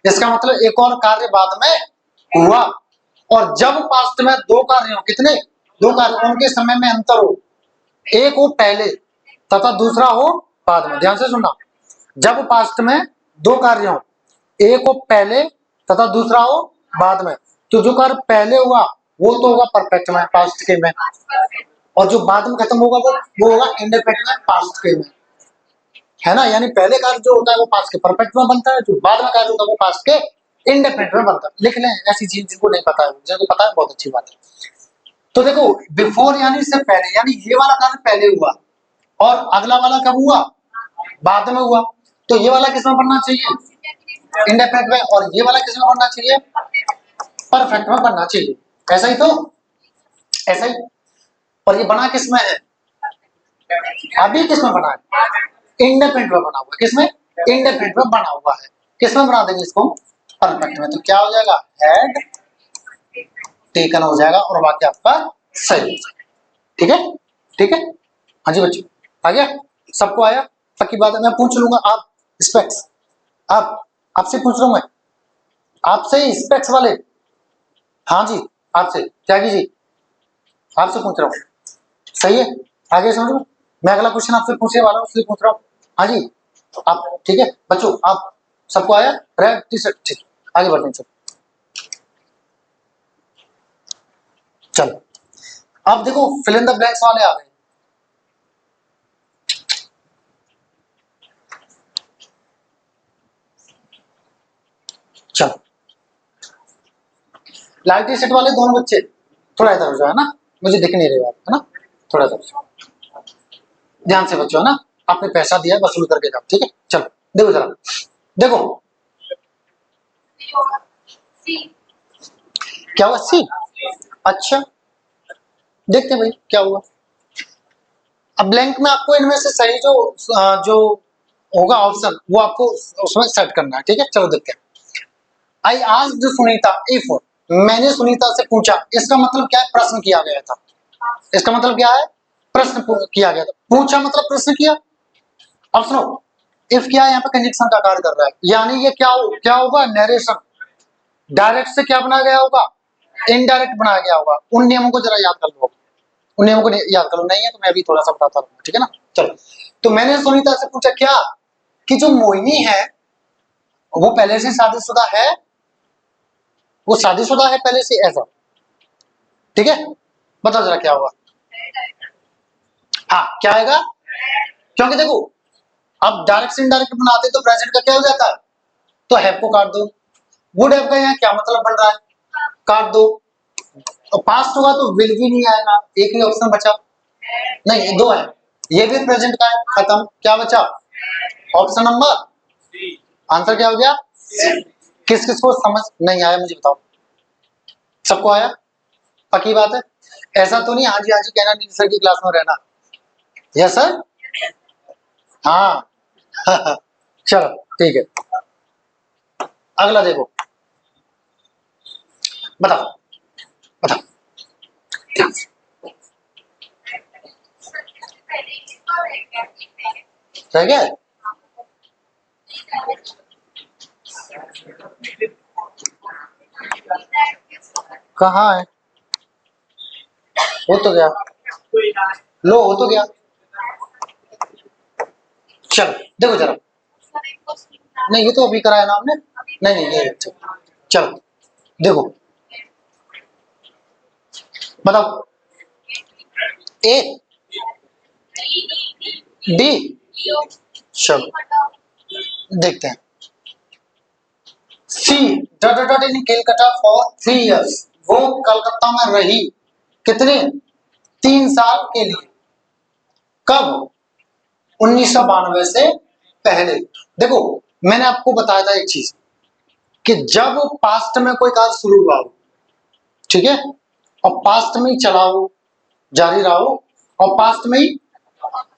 इसका मतलब एक और कार्य बाद में हुआ। और जब पास्ट में दो कार्य हो, कितने, दो कार्य, उनके समय में अंतर हो, एक हो पहले तथा दूसरा हो बाद में। ध्यान से सुनना, जब पास्ट में दो कार्य हो, एक हो पहले तथा दूसरा हो बाद में, तो जो कार्य पहले हुआ वो तो होगा परफेक्ट में, पास्ट के में, और जो बाद में खत्म होगा वो होगा इंडेफिनिट में, पास्ट के में, है ना। यानी पहले कार्य जो होता है वो पास्ट के परफेक्ट में बनता है, जो बाद में कार्य होता है वो पास्ट के इंडेफिनिट में बनता है। लिख लें, ऐसी चीज जिनको नहीं पता है, जिनको पता है बहुत अच्छी बात है। तो देखो, बिफोर यानी इससे पहले, यानी ये वाला कार्य पहले हुआ और अगला वाला कब हुआ, बाद में हुआ, तो ये वाला किसमें बनना चाहिए, इंडेफिनिट में, और ये वाला किसमें बनना चाहिए, परफेक्ट में बनना चाहिए। ऐसा ही तो, ऐसा ही। और ये बना किसमें है, अभी किसमें बना है, इंडेफिनिट में बना हुआ है। किसमें, इंडेफिनिट में बना हुआ है। किसमें बना देंगे इसको, परफेक्ट में, तो क्या हो जाएगा, हैड टेकन हो जाएगा और वाक्य आपका सही हो जाएगा। ठीक है, ठीक है। हाँ जी बच्चों, आ गया, सबको आया, पक्की बात है। मैं पूछ लूंगा, आप स्पेक्स, आप, आपसे पूछ रहा हूं मैं, आपसे स्पेक्स वाले, हाँ जी आपसे, त्यागी जी आपसे पूछ रहा हूँ, सही है। आगे समझो, मैं अगला क्वेश्चन आपसे पूछने वाला हूँ, इसलिए पूछ रहा हूँ। हाँ जी आप, ठीक है बच्चों, आप सबको आया, रेड टी शर्ट, ठीक, आगे बढ़ते हैं। चलो अब देखो, फिल इन द ब्लैंक्स वाले आ गए। चलो, लाल टी शर्ट वाले दोनों बच्चे थोड़ा इधर हो जाओ, है ना, मुझे दिख नहीं रहे आप, है ना, थोड़ा इधर हो जाओ। ध्यान से बच्चों, है ना, आपने पैसा दिया है, वसूल करके जाओ। ठीक है, चलो देखो जरा, देखो क्या हुआ, सी, अच्छा देखते हैं भाई क्या हुआ। अब ब्लैंक में आपको इनमें से सही जो होगा ऑप्शन, वो आपको उसमें सेट करना है। ठीक है, चलो देखते हैं। आई आस्क्ड सुनीता इफ, मैंने सुनीता से पूछा, इसका मतलब क्या है, प्रश्न किया गया था। इसका मतलब क्या है, प्रश्न किया गया था, पूछा मतलब प्रश्न किया। अब सुनो, इफ क्या है, यहाँ पे कंजक्शन का कार्य कर रहा है, यानी ये क्या होगा, नरेशन। डायरेक्ट से क्या बनाया गया होगा, इनडायरेक्ट बनाया गया होगा। उन नियमों को जरा याद कर लो, उन नियमों को याद करो, नहीं है तो मैं अभी थोड़ा सा बताता रहूंगा। ठीक है ना, चलो। तो मैंने सुनीता से पूछा क्या, कि जो मोहिनी है वो पहले से शादीशुदा है, वो शादीशुदा है पहले से, ऐसा। ठीक है, बताओ जरा क्या होगा। हाँ क्या आएगा, क्योंकि देखो अब डायरेक्ट से इनडायरेक्ट बनाते तो प्रेजेंट का क्या हो जाता है, तो हैव को काट दो। वुड हैव का यहाँ क्या मतलब बन रहा है, काट दो। तो पास्ट होगा तो विल भी नहीं आएगा, एक ही ऑप्शन बचा, नहीं दो है, ये भी प्रेजेंट का है, खत्म। क्या बचा? ऑप्शन नंबर, आंसर क्या हो गया? किस किस को समझ नहीं आया मुझे बताओ? सबको आया? पक्की बात है? ऐसा तो नहीं हाँ जी कहना नहीं, सर की क्लास में रहना। यस सर, हाँ चलो ठीक है, अगला देखो, बताओ बताओ। रह गया? कहाँ है? हो तो गया, लो हो तो गया। चलो देखो जरा, नहीं ये तो अभी कराया ना हमने, नहीं नहीं ये चलो देखो, बताओ। ए, डी, चलो देखते हैं। C, dot dot dot in Calcutta for 3 years, वो कलकत्ता में रही कितने? 3 साल के लिए। कब? 1992 से पहले। देखो मैंने आपको बताया था एक चीज, कि जब पास्ट में कोई कार्य शुरू हुआ हो, ठीक है, और पास्ट में ही चला हो, जारी रहा हो, और पास्ट में ही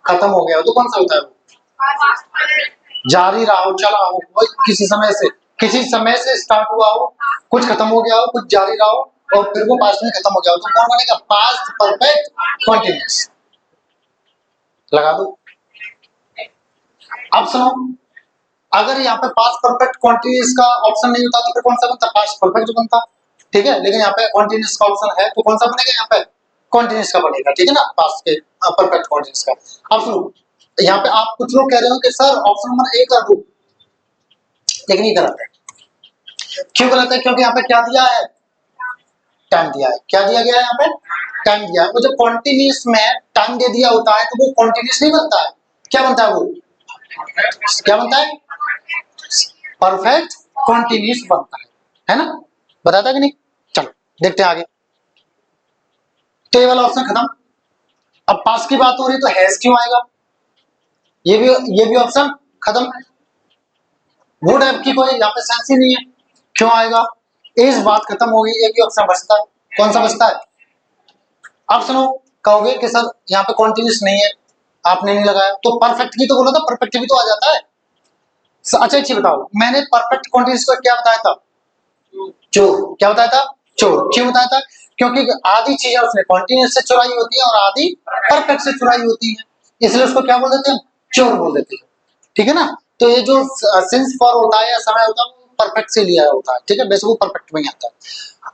खत्म हो गया हो, तो कौन सा होता है वो? जारी रहा हो, चला हो, कोई किसी समय से स्टार्ट हुआ हो, कुछ खत्म हो गया हो, कुछ जारी रहा हो, और फिर वो पास्ट में खत्म हो गया हो, तो कौन बनेगा? Past perfect continuous. लगा दो। अब सुनो, अगर यहाँ पे पास्ट परफेक्ट कंटीन्यूअस का ऑप्शन नहीं होता तो फिर कौन सा बनता? पास्ट परफेक्ट जो बनता, ठीक है, लेकिन यहाँ पे कंटीन्यूअस का ऑप्शन है, तो कौन सा बनेगा? यहाँ पे कंटीन्यूअस का बनेगा, ठीक है ना, पास्ट के परफेक्ट कंटीन्यूअस का। अब सुनो, यहाँ पे आप कुछ लोग कह रहे हो कि सर ऑप्शन नंबर ए कर दो, लेकिन ये गलत है। क्यों गलत है? क्योंकि यहाँ पे क्या दिया है? टाइम दिया है। क्या दिया गया है यहाँ पे? टाइम दिया है। वो जब कंटीन्यूअस में टाइम दे दिया होता है तो वो कंटीन्यूअस नहीं बनता है, क्या बनता है वो? क्या बनता है? परफेक्ट कंटीन्यूअस बनता है ना? बताता कि नहीं? चलो देखते हैं आगे। तो ये वाला ऑप्शन खत्म। अब पास की बात हो रही तो हैज क्यों आएगा? ये भी ऑप्शन खत्म। वुड हैव की कोई यहाँ पे सेंस ही नहीं है, क्यों आएगा? इस बात खत्म हो गई, एक ही ऑप्शन बचता है। कौन सा बचता है? अब सुनो, कहोगे कि सर यहाँ पे कॉन्टिन्यूस नहीं है, आपने नहीं लगाया, तो परफेक्ट की तो बोला था, परफेक्ट भी तो आ जाता है। अच्छा अच्छी बताओ, मैंने परफेक्ट कॉन्टिन्यूस को क्या बताया था? चोर। क्या बताया था? चोर। क्यों बताया था? क्योंकि आधी चीजें उसने कॉन्टिन्यूस से चुराई होती है और आधी परफेक्ट से चुराई होती है, इसलिए उसको क्या बोल देते हैं? चोर बोल देते हैं, ठीक है ना? तो ये जो सिंस फॉर होता है या समय होता है वो परफेक्ट से लिया होता है, ठीक है, वैसे वो परफेक्ट में ही आता है।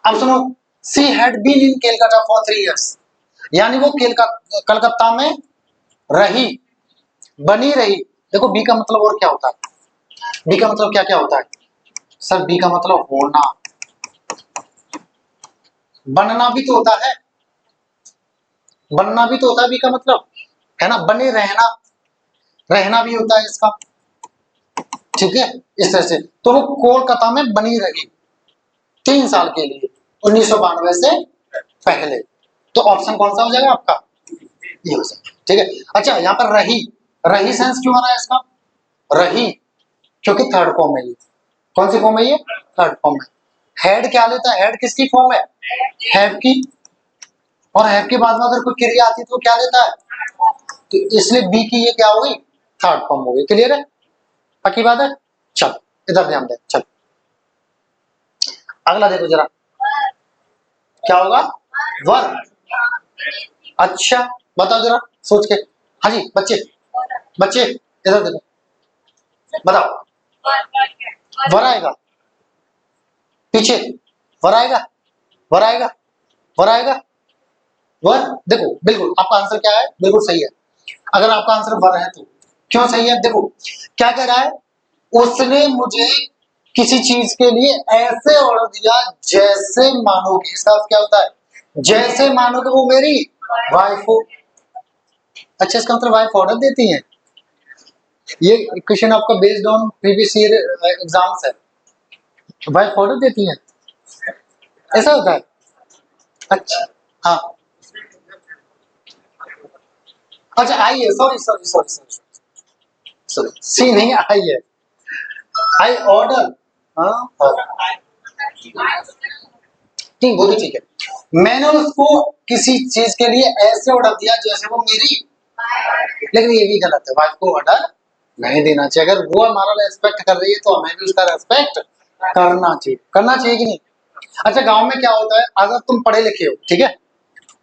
अब सुनो, she had been in Calcutta for 3 years, यानी वो कलकत्ता में रही, बनी रही। देखो बी का मतलब और क्या होता है? बी का मतलब क्या क्या होता है? सर बी का मतलब होना, बनना भी तो होता है, बनना भी तो होता है बी का मतलब, है ना? बने रहना, रहना भी होता है इसका, ठीक है, इस तरह से। तो वो कोलकाता में बनी रही 3 साल के लिए, 1992 से पहले। तो ऑप्शन कौन सा हो जाएगा आपका? ये हो जाएगा, ठीक है। अच्छा यहाँ पर रही, रही सेंस क्यों आ रहा है इसका? रही क्योंकि थर्ड फॉर्म है ये। कौन सी फॉर्म है ये? थर्ड फॉर्म है। हेड क्या लेता है? हेड किसकी फॉर्म है? हैव की। और हैव के बाद में अगर कोई क्रिया आती है तो क्या लेता है? तो इसलिए बी की ये क्या हो गई? थर्ड फॉर्म हो गई। क्लियर है? पक्की बात है? चल इधर ध्यान दे, चल अगला देखो जरा, क्या होगा? वर। अच्छा बताओ जरा सोच के। हाँ जी बच्चे, बच्चे इधर देखो, बताओ। वर आएगा पीछे, वर आएगा, वर आएगा, वर आएगा, वर। देखो बिल्कुल आपका आंसर क्या है, बिल्कुल सही है। अगर आपका आंसर वर है तो क्यों सही है? देखो क्या कह रहा है, उसने मुझे किसी चीज के लिए ऐसे ऑर्डर दिया जैसे मानो कि, इसका अर्थ क्या होता है? जैसे मानो कि वो मेरी वाइफ हो। अच्छा इसका मतलब वाइफ ऑर्डर देती है? ये क्वेश्चन आपका based on previous year exams है। वाइफ ऑर्डर देती है, ऐसा होता है? अच्छा हाँ अच्छा आई है, sorry sorry sorry sorry sorry, C नहीं आई है, आई ऑर्डर। हाँ ठीक, वो भी ठीक है। मैंने उसको किसी चीज के लिए ऐसे ऑर्डर दिया जैसे वो मेरी, लेकिन ये भी गलत है, वाइफ को ऑर्डर नहीं देना चाहिए। अगर वो हमारा रेस्पेक्ट कर रही है तो हमें भी उसका रेस्पेक्ट करना चाहिए, करना चाहिए कि नहीं। अच्छा गांव में क्या होता है, अगर तुम पढ़े लिखे हो ठीक है,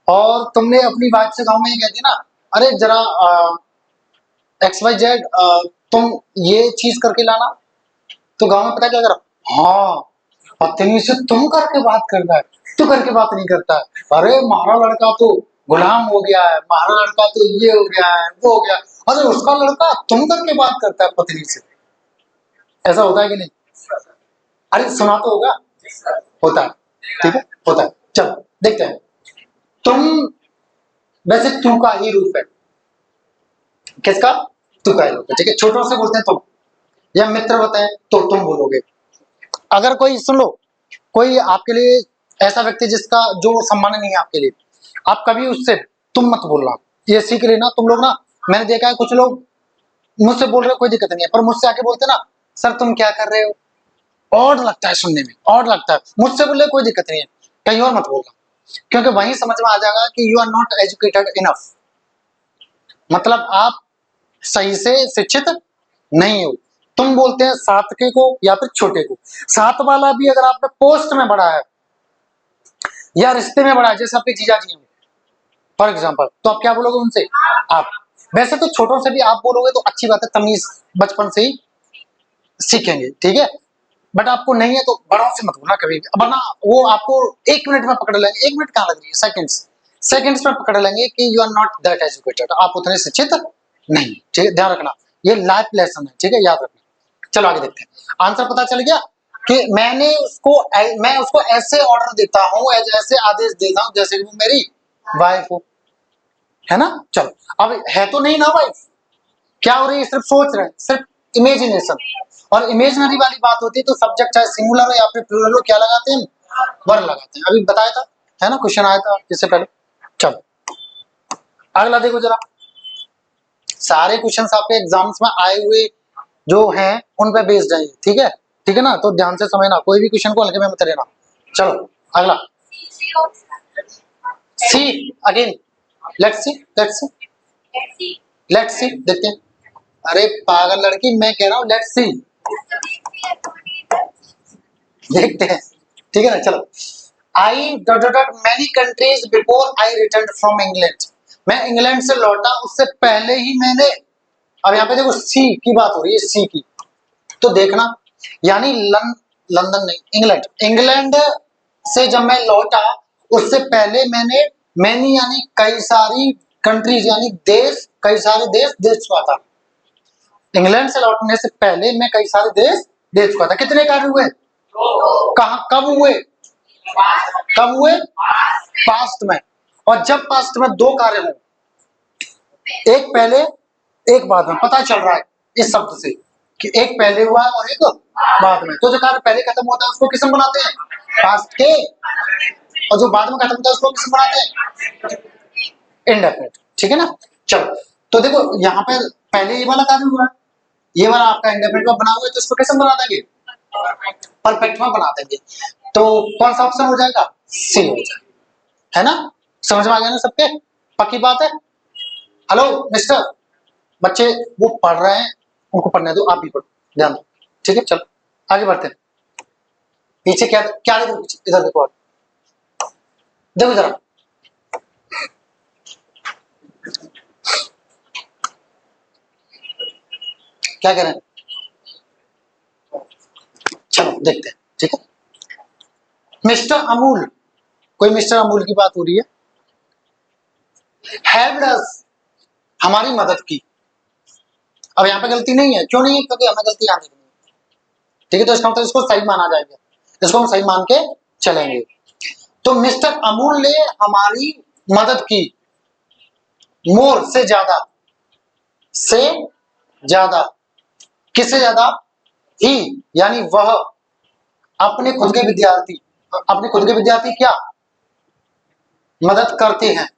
और तुमने अपनी वाइफ से गांव में ये कह दिया ना, अरे जरा एक्स वाई जेड तुम ये चीज करके लाना, तो गांव में पता क्या करा, हाँ पत्नी से तुम करके बात करता है, तू करके बात नहीं करता है, अरे हमारा लड़का तो गुलाम हो गया है, हमारा लड़का तो ये हो गया है, वो हो गया, अरे उसका लड़का तुम करके बात करता है पत्नी से। ऐसा होता है कि नहीं? अरे सुना तो होगा, होता है, ठीक है होता है। चलो देखते हैं, तुम, वैसे तू का ही रूप है, किसका, तू का ही रूप है, ठीक है। छोटों से बोलते हैं तुम, या मित्र बताए तो तुम बोलोगे। अगर कोई सुन लो, कोई आपके लिए ऐसा व्यक्ति जिसका जो सम्मान नहीं है आपके लिए, आप कभी उससे तुम मत बोलना, ये सीख लेना तुम लोग ना। मैंने देखा है कुछ लोग मुझसे बोल रहे हो कोई दिक्कत नहीं है, पर मुझसे आके बोलते ना सर तुम क्या कर रहे हो, और लगता है सुनने में, और लगता है। मुझसे बोले कोई दिक्कत नहीं है, कहीं और मत बोलना, क्योंकि वहीं समझ में आ जाएगा कि you are not educated enough, मतलब आप सही से शिक्षित नहीं हो। तुम बोलते हैं सात के को या फिर छोटे को, सात वाला भी अगर आप पोस्ट में बड़ा है या रिश्ते में बड़ा है, जैसे आपके जीजा जी हैं फॉर एग्जाम्पल, तो आप क्या बोलोगे उनसे, आप। वैसे तो छोटों से भी आप बोलोगे तो अच्छी बात है, तमीज बचपन से ही सीखेंगे, ठीक है। बट आपको नहीं है तो बड़ों से मत बोलना कभी भी, वरना वो आपको 1 मिनट में पकड़ लेंगे, 1 मिनट कहाँ लग रही है, सेकंड्स, सेकंड्स में पकड़ लेंगे कि you are not that educated, आप उतने शिक्षित नहीं, ठीक है, ध्यान रखना, ये लाइफ लेसन है, ठीक है, याद रखना। चलो आगे देखते हैं, आंसर पता चल गया कि मैं उसको ऐसे ऑर्डर देता हूँ, ऐसे आदेश देता हूँ जैसे कि वो मेरी वाइफ हो, है ना। चलो अब है तो नहीं ना वाइफ, क्या हो रही है, सिर्फ सोच रहे हैं, सिर्फ इमेजिनेशन, और इमेजिनरी वाली बात होती है तो सब्जेक्ट चाहे सिंगुलर हो या फिर प्लूरल हो, क्या लगाते हैं, वर लगाते हैं, अभी बताया था, है ना, क्वेश्चन आया था इससे पहले। चलो अगला देखो जरा, सारे क्वेश्चंस आपके एग्जाम्स में आए हुए जो हैं उन पे बेस्ड है, ठीक है, ठीक है ना, तो ध्यान से समझना, कोई भी क्वेश्चन को हल्के में मत लेना। चलो अगला, see again, let's see let's see let's see, देखते हैं। अरे पागल लड़की, मैं कह रहा हूँ लेट्स सी, देखते हैं, ठीक है ना। चलो, I dot dot dot many countries before I return from England, मैं इंग्लैंड से लौटा उससे पहले ही मैंने, अब यहाँ पे देखो सी की बात हो रही है, सी की, तो देखना, यानी लंदन नहीं, इंग्लैंड, इंग्लैंड से जब मैं लौटा उससे पहले मैंने, मैनी यानी कई सारी कंट्रीज यानी देश, कई सारे देश देख चुका था। इंग्लैंड से लौटने से पहले मैं कई सारे देश देख चुका था। कितने कार्य हुए, कहा कब हुए, कब हुए, पास्ट में। और जब पास्ट में दो कार्य हो, एक पहले एक बाद में, पता चल रहा है इस शब्द से कि एक पहले हुआ है और एक बाद में, तो जो कार्य पहले खत्म होता है उसको किसम बनाते हैं, पास्ट के, और जो बाद में खत्म होता है उसको किसम बनाते हैं, इंडेफिनिट, ठीक है ना। चलो तो देखो यहाँ पे पहले ये वाला कार्य हुआ है, ये वाला आपका इंडेफिनिट में बना हुआ है, तो इसको किसम बना देंगे, परफेक्ट में बना देंगे, तो कौन सा ऑप्शन हो जाएगा, सी हो जाएगा, है ना। समझ में आ गया ना सबके, पक्की बात है। हेलो मिस्टर, बच्चे वो पढ़ रहे हैं, उनको पढ़ने दो, आप भी पढ़ो, ध्यान दो, ठीक है। चलो आगे बढ़ते हैं, पीछे क्या क्या देखो, पीछे इधर देखो, देखो जरा, क्या कह रहे हैं, चलो देखते हैं, ठीक है। मिस्टर अमूल, कोई मिस्टर अमूल की बात हो रही है, हेल्प्ड अस, हमारी मदद की। अब यहाँ पे गलती नहीं है, क्यों नहीं है, क्योंकि हमें गलती आने की नहीं है, ठीक है, तो इसका मतलब इसको सही माना जाएगा, इसको हम सही मान के चलेंगे। तो मिस्टर अमूल ने हमारी मदद की, मोर से ज्यादा, से ज्यादा, किससे ज्यादा, ही यानी वह, अपने खुद के विद्यार्थी, अपने खुद के विद्यार्थी क्या मदद करते हैं,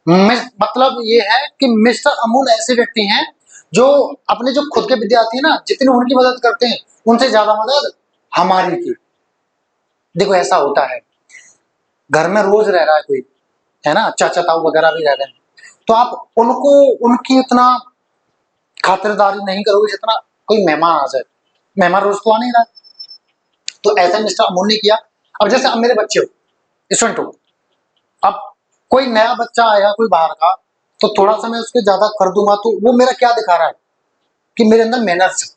मतलब ये है कि मिस्टर अमूल ऐसे व्यक्ति हैं जो अपने जो खुद के विद्यार्थी हैं ना, जितनी उनकी मदद करते हैं उनसे ज्यादा मदद हमारी की। देखो ऐसा होता है, घर में रोज रह रहा है कोई, है ना, चाचा ताऊ वगैरह भी रह रहे हैं, तो आप उनको उनकी इतना खातिरदारी नहीं करोगे जितना कोई मेहमान आ जाए। मेहमान रोज तो आ नहीं रहा, तो ऐसा मिस्टर अमूल ने किया। अब जैसे अब मेरे बच्चे हो, स्टूडेंट हो, अब कोई नया बच्चा आया कोई बाहर का, तो थोड़ा सा मैं उसके ज्यादा कर दूंगा तो वो मेरा क्या दिखा रहा है कि मेरे अंदर मैनर्स है।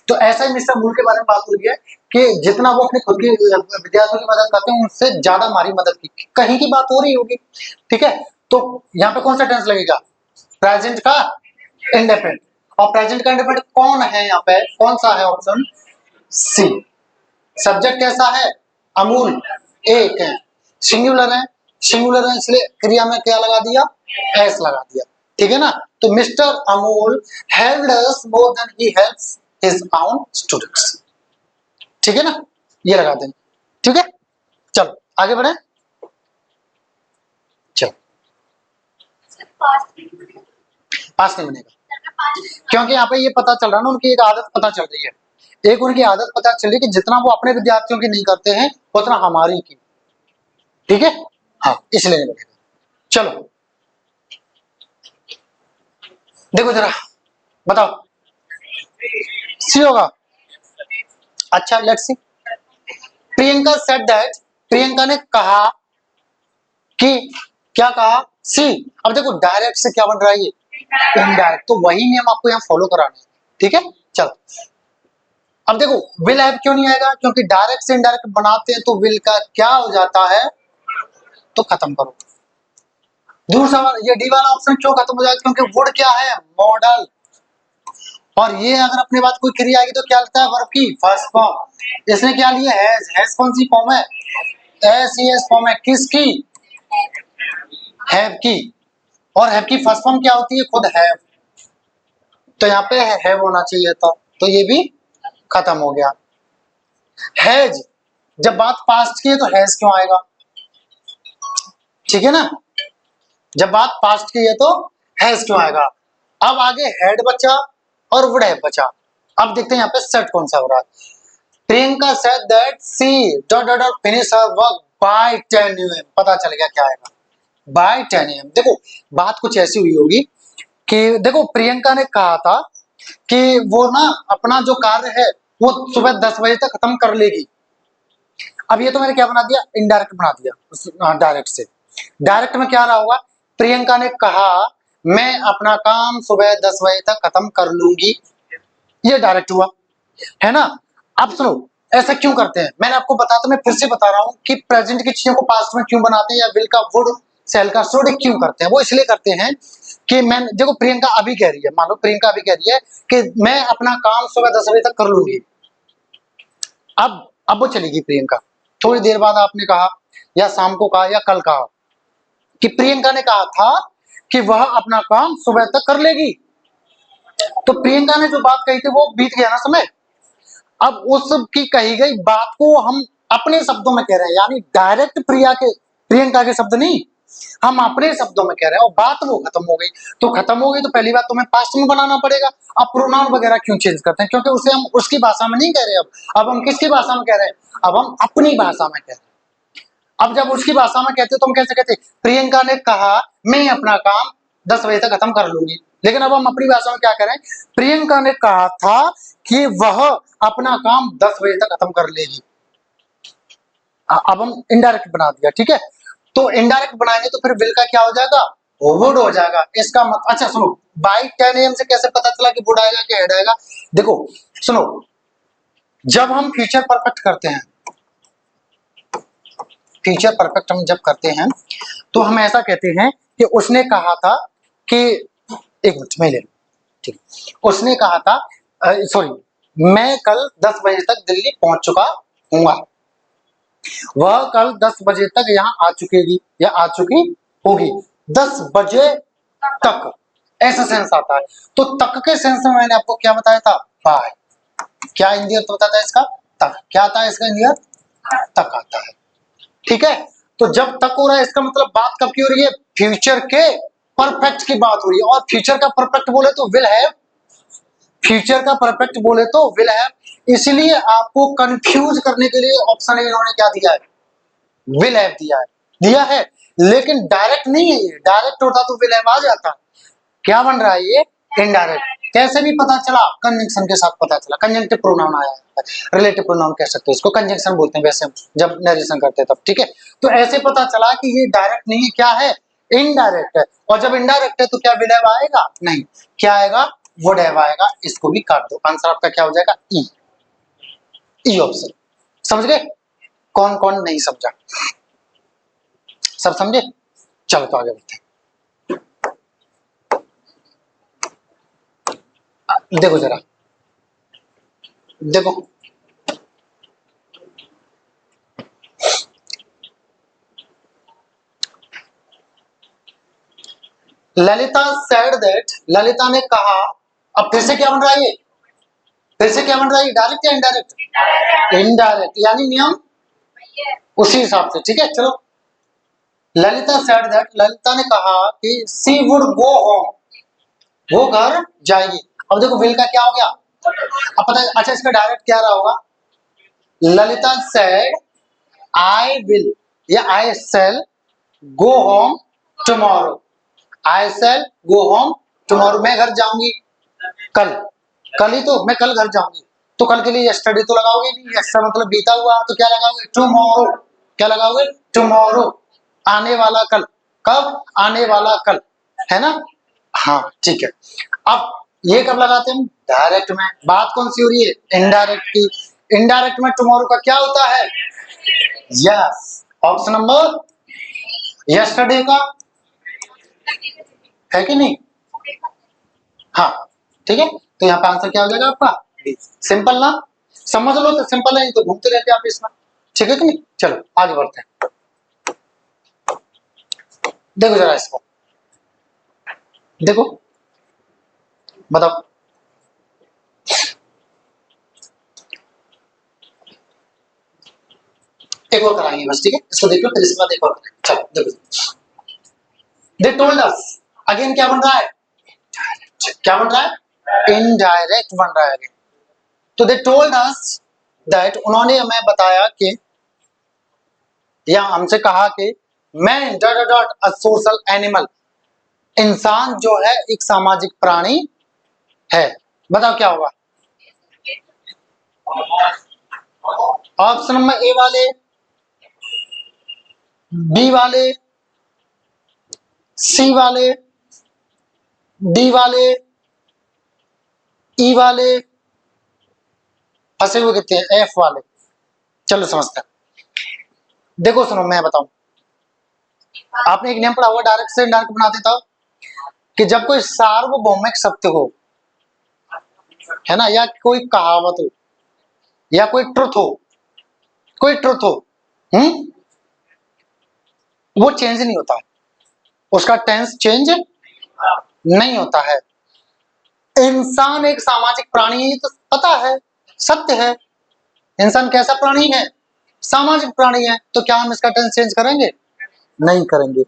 तो ऐसा ही मिस्टर अमूल के बारे में बात हो रही है कि जितना वो अपने खुद के विद्यार्थियों की मदद करते हैं उनसे ज्यादा हमारी मदद की कहीं की बात हो रही होगी, ठीक है। तो यहाँ पे कौन सा टेंस लगेगा, प्रेजेंट का इंडेफिनिट। और प्रेजेंट का इंडेफिनिट कौन है यहाँ पे, कौन सा है, ऑप्शन सी। सब्जेक्ट कैसा है, अमूल, एक है, सिंगुलर है, सिंगुलर है इसलिए क्रिया में क्या लगा दिया, एस लगा दिया, ठीक है ना। तो Mister Amul helped us more than he helps his own students, ठीक है ना, ये लगा देंगे, ठीक है। चलो आगे बढ़े, चलो पास नहीं बनेगा क्योंकि यहाँ पे ये पता चल रहा है ना, उनकी एक आदत पता चल रही है, एक उनकी आदत पता चल रही है कि जितना वो अपने विद्यार्थियों की नहीं करते हैं उतना हमारी की, ठीक है, हाँ इसलिए नहीं बनेगा। चलो देखो जरा बताओ, सी होगा, अच्छा let's see. Priyanka said that, Priyanka ने कहा कि, क्या कहा, सी। अब देखो डायरेक्ट से क्या बन रहा है ये, इनडायरेक्ट, तो वही नियम आपको यहाँ फॉलो कराना है, ठीक है। चलो अब देखो विल हैव क्यों नहीं आएगा, क्योंकि डायरेक्ट से इनडायरेक्ट बनाते हैं तो विल का क्या हो जाता है, तो खत्म करो। दूसरा ये डी वाला ऑप्शन क्यों खत्म हो जाएगा, क्योंकि वुड क्या है, मॉडल, और ये अगर अपने बात कोई क्रिया आएगी तो क्या लगता है, वर्ब की फर्स्ट फॉर्म। इसने क्या लिया, हैज कौन सी फॉर्म है, एस ई एस फॉर्म है, किसकी, हैव की, और हैव की फर्स्ट फॉर्म क्या होती है, खुद हैव, तो यहाँ पे हैव होना चाहिए था, तो ये भी खत्म हो गया। हैज, जब बात पास्ट की है तो हैज क्यों आएगा, ठीक है ना, जब बात पास्ट की है तो हैज क्यों आएगा। अब आगे हैड बचा और वुड हैव बचा। अब देखते हैं यहाँ पे सेट कौन सा हो रहा है। Priyanka said that she dot dot dot finish her work by 10 AM, पता चल गया क्या आएगा, बाय 10 AM। देखो बात कुछ ऐसी हुई होगी कि देखो प्रियंका ने कहा था कि वो ना अपना जो कार्य है वो सुबह 10 बजे तक खत्म कर लेगी। अब ये तो मैंने क्या बना दिया, इनडायरेक्ट बना दिया, डायरेक्ट से। डायरेक्ट में क्या रहा होगा, प्रियंका ने कहा मैं अपना काम सुबह 10 बजे तक खत्म कर लूंगी, ये डायरेक्ट हुआ, है ना। अब सुनो ऐसा क्यों करते हैं, मैंने आपको बताया तो मैं फिर से बता रहा हूं कि प्रेजेंट की चीजों को पास्ट में क्यों बनाते हैं, या विल का वुड सेल का शुड क्यों करते हैं। वो इसलिए करते हैं कि मैं देखो प्रियंका अभी कह रही है, मान लो प्रियंका अभी कह रही है कि मैं अपना काम सुबह 10 बजे तक कर लूंगी। अब वो चलेगी प्रियंका, थोड़ी देर बाद आपने कहा या शाम को कहा या कल कहा कि प्रियंका ने कहा था कि वह अपना काम सुबह तक कर लेगी, तो प्रियंका ने जो बात कही थी वो बीत गया ना समय। अब उस की कही गई बात को हम अपने शब्दों में कह रहे हैं, यानी डायरेक्ट प्रियंका के शब्द नहीं, हम अपने शब्दों में कह रहे हैं, और बात वो खत्म हो गई। तो खत्म हो गई तो पहली बात तुम्हें पास्ट में बनाना पड़ेगा। अब प्रोनाउन वगैरह क्यों चेंज करते हैं, क्योंकि उसे हम उसकी भाषा में नहीं कह रहे, अब हम किसकी भाषा में कह रहे हैं, अब हम अपनी भाषा में कह रहे हैं। अब जब उसकी भाषा में कहते तो हम कैसे कहते, प्रियंका ने कहा मैं अपना काम 10 बजे तक खत्म कर लूंगी, लेकिन अब हम अपनी भाषा में क्या करें, प्रियंका ने कहा था कि वह अपना काम 10 बजे तक खत्म कर लेगी। अब हम इनडायरेक्ट बना दिया, ठीक है। तो इनडायरेक्ट बनाएंगे तो फिर विल का क्या हो जाएगा, वुड हो जाएगा। इसका मतलब अच्छा सुनो, बाय 10 AM से कैसे पता चला कि वुड आएगा कि हेड आएगा, देखो सुनो, जब हम फ्यूचर परफेक्ट करते हैं, फ्यूचर परफेक्ट हम जब करते हैं तो हम ऐसा कहते हैं कि उसने कहा था कि, एक मिनट मैं ले लूं, ठीक, उसने कहा था सॉरी मैं कल 10 बजे तक दिल्ली पहुंच चुका हूंगा, वह कल 10 बजे तक यहाँ आ चुकेगी या आ चुकी होगी। 10 बजे तक ऐसा सेंस आता है, तो तक के सेंस में मैंने आपको क्या बताया था, बाय, क्या इंडियत होता था इसका, तक, क्या आता है इसका इंडियत, तक आता है, ठीक है। तो जब तक हो रहा है इसका मतलब बात कब की हो रही है, फ्यूचर के परफेक्ट की बात हो रही है। और फ्यूचर का परफेक्ट बोले तो विल हैव, फ्यूचर का परफेक्ट बोले तो विल हैव। इसलिए आपको कंफ्यूज करने के लिए ऑप्शन ए इन्होंने क्या दिया है, विल हैव दिया है। लेकिन डायरेक्ट नहीं है, ये डायरेक्ट होता तो विल हैव आ जाता। क्या बन रहा है ये, इनडायरेक्ट। कैसे भी पता चला, कंजंक्शन के साथ पता चला, कंजंक्टिव प्रोनाउन आया है, रिलेटिव प्रोनाउन कह सकते हो इसको, कंजंक्शन बोलते हैं वैसे जब नरेशन करते हैं तब, ठीक है। तो ऐसे पता चला कि ये डायरेक्ट नहीं है, क्या है, इनडायरेक्ट है। और जब इनडायरेक्ट है तो क्या विल हैव आएगा, नहीं, क्या आएगा, वुड हैव आएगा। इसको भी काट दो, आंसर आपका क्या हो जाएगा, ई ऑप्शन। समझ गए, कौन कौन नहीं समझा, सब समझे, चलो तो आगे बढ़ते हैं। देखो जरा, देखो ललिता सेड दैट, ललिता ने कहा। अब फिर से क्या बन रहा है ये, फिर से क्या बन रहा है, डायरेक्ट या इनडायरेक्ट, इनडायरेक्ट, यानी नियम उसी हिसाब से, ठीक है। चलो, ललिता सेड दैट, ललिता ने कहा कि शी वुड गो होम, वो घर जाएगी। अब देखो विल का क्या हो गया, अब पता है, अच्छा इसका डायरेक्ट क्या रहा होगा, ललिता सेड आई विल या आई शैल गो होम टुमारो, आई शैल गो होम टुमारो, मैं घर जाऊंगी कल, कल ही तो, मैं कल घर जाऊंगी। तो कल के लिए यस्टरडे तो लगाओगे नहीं, यस्टर मतलब बीता हुआ, तो क्या लगाओगे, टुमारो, क्या लगाओगे, टुमारो, आने वाला कल, कब, आने वाला कल, है ना। हाँ ठीक है। अब ये कब लगाते हैं, डायरेक्ट में। बात कौन सी हो रही है, इनडायरेक्ट की। इनडायरेक्ट में टुमारो का क्या होता है, यस, ऑप्शन नंबर यस्टरडे का, है कि नहीं, हाँ ठीक है। तो यहाँ पे आंसर क्या हो जाएगा आपका, सिंपल ना, समझ लो तो सिंपल है, तो घूमते रहते आप इसमें, ठीक है कि नहीं। चलो आगे बढ़ते हैं, देखो जरा इसको, देखो बताओ, एक और कराएंगे बस, ठीक है, इसको देख लो, फिर इसके बाद एक और कराएंगे। चलो देखो, दे टोल्ड अस, अगेन क्या बन रहा है, क्या बन रहा है, इनडायरेक्ट बन रहा है अगेन। तो दे टोल्ड अस दैट, उन्होंने हमें बताया कि, या हमसे कहा कि, man dot dot a social animal, इंसान जो है एक सामाजिक प्राणी है। बताओ क्या होगा, ऑप्शन नंबर ए वाले, बी वाले, सी वाले, डी वाले, ई वाले, फंसे हुए कितने हैं, एफ वाले। चलो समझते हैं, देखो सुनो मैं बताऊं, आपने एक नियम पढ़ा हुआ, डायरेक्ट से इनडायरेक्ट बना देता कि जब कोई सार्वभौमिक सत्य हो, है ना, या कोई कहावत हो, या कोई ट्रुथ हो, कोई ट्रुथ हो, वो चेंज नहीं होता, उसका टेंस चेंज नहीं होता है। इंसान एक सामाजिक प्राणी है, तो पता है, सत्य है, इंसान कैसा प्राणी है, सामाजिक प्राणी है, तो क्या हम इसका टेंस चेंज करेंगे, नहीं करेंगे।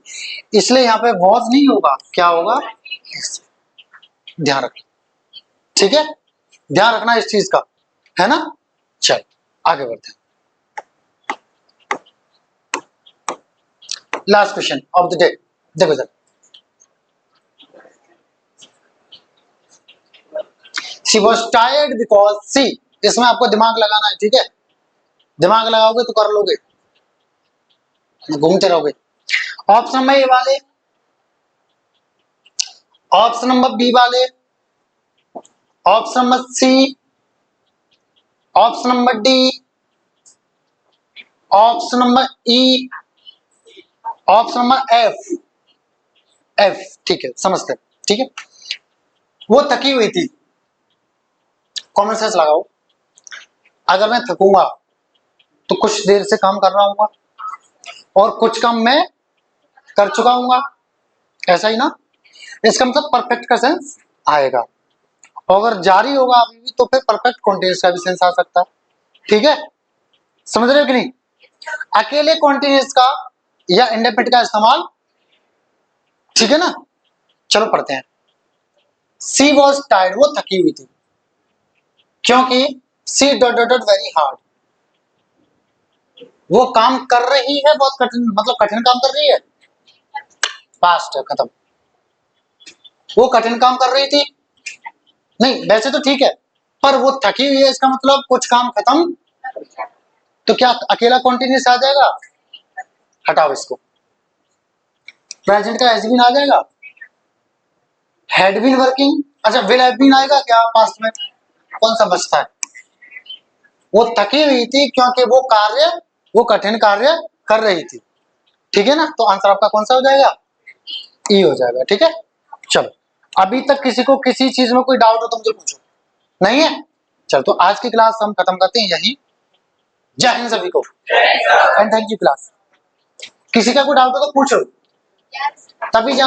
इसलिए यहाँ पे वॉज नहीं होगा, क्या होगा, ध्यान रखना, ठीक है, ध्यान रखना इस चीज का, है ना। चल आगे बढ़ते हैं, last question of the day, देखो जरा, शी वॉज टायर्ड बिकॉज सी, इसमें आपको दिमाग लगाना है, ठीक है, दिमाग लगाओगे तो कर लोगे, घूमते रहोगे। ऑप्शन नंबर ए वाले, ऑप्शन नंबर बी वाले, option number C, option number D, option number E, option number F, F, ठीक है, समझते हैं, ठीक है। वो थकी हुई थी, कॉमन सेंस लगाओ, अगर मैं थकूंगा तो कुछ देर से काम कर रहा हूँ और कुछ काम मैं कर चुका हूँ, ऐसा ही ना, इसका मतलब परफेक्ट का सेंस आएगा। अगर जारी होगा अभी भी तो फिर परफेक्ट कॉन्टिन्यूस का भी सेंस आ सकता है, ठीक है, समझ रहे हो कि नहीं। अकेले कॉन्टिन्यूस का या इंडेफिनिट का इस्तेमाल, ठीक है ना। चलो पढ़ते हैं। सी वॉज टायर्ड, वो थकी हुई थी, क्योंकि she dot dot dot very hard, वो काम कर रही है बहुत कठिन, मतलब कठिन काम कर रही है, पास्ट है, खत्म। वो कठिन काम कर रही थी, नहीं वैसे तो ठीक है, पर वो थकी हुई है इसका मतलब कुछ काम खत्म, तो क्या अकेला कॉन्टिन्यूस आ जाएगा, हटाओ इसको। प्रेजेंट का हैज बीन आ जाएगा, हैड बीन वर्किंग, अच्छा विल हैव बीन आएगा क्या पास्ट में, कौन सा बचता है। वो थकी हुई थी क्योंकि वो कार्य, वो कठिन कार्य कर रही थी, ठीक है ना। तो आंसर आपका कौन सा हो जाएगा, ई हो जाएगा, ठीक है। चलो अभी तक किसी को किसी चीज में कोई डाउट हो तो मुझे पूछो, नहीं है। चलो तो आज की क्लास हम खत्म करते हैं यही। जय हिंद सभी को एंड थैंक यू क्लास। किसी का कोई डाउट हो तो पूछो, तभी जाना।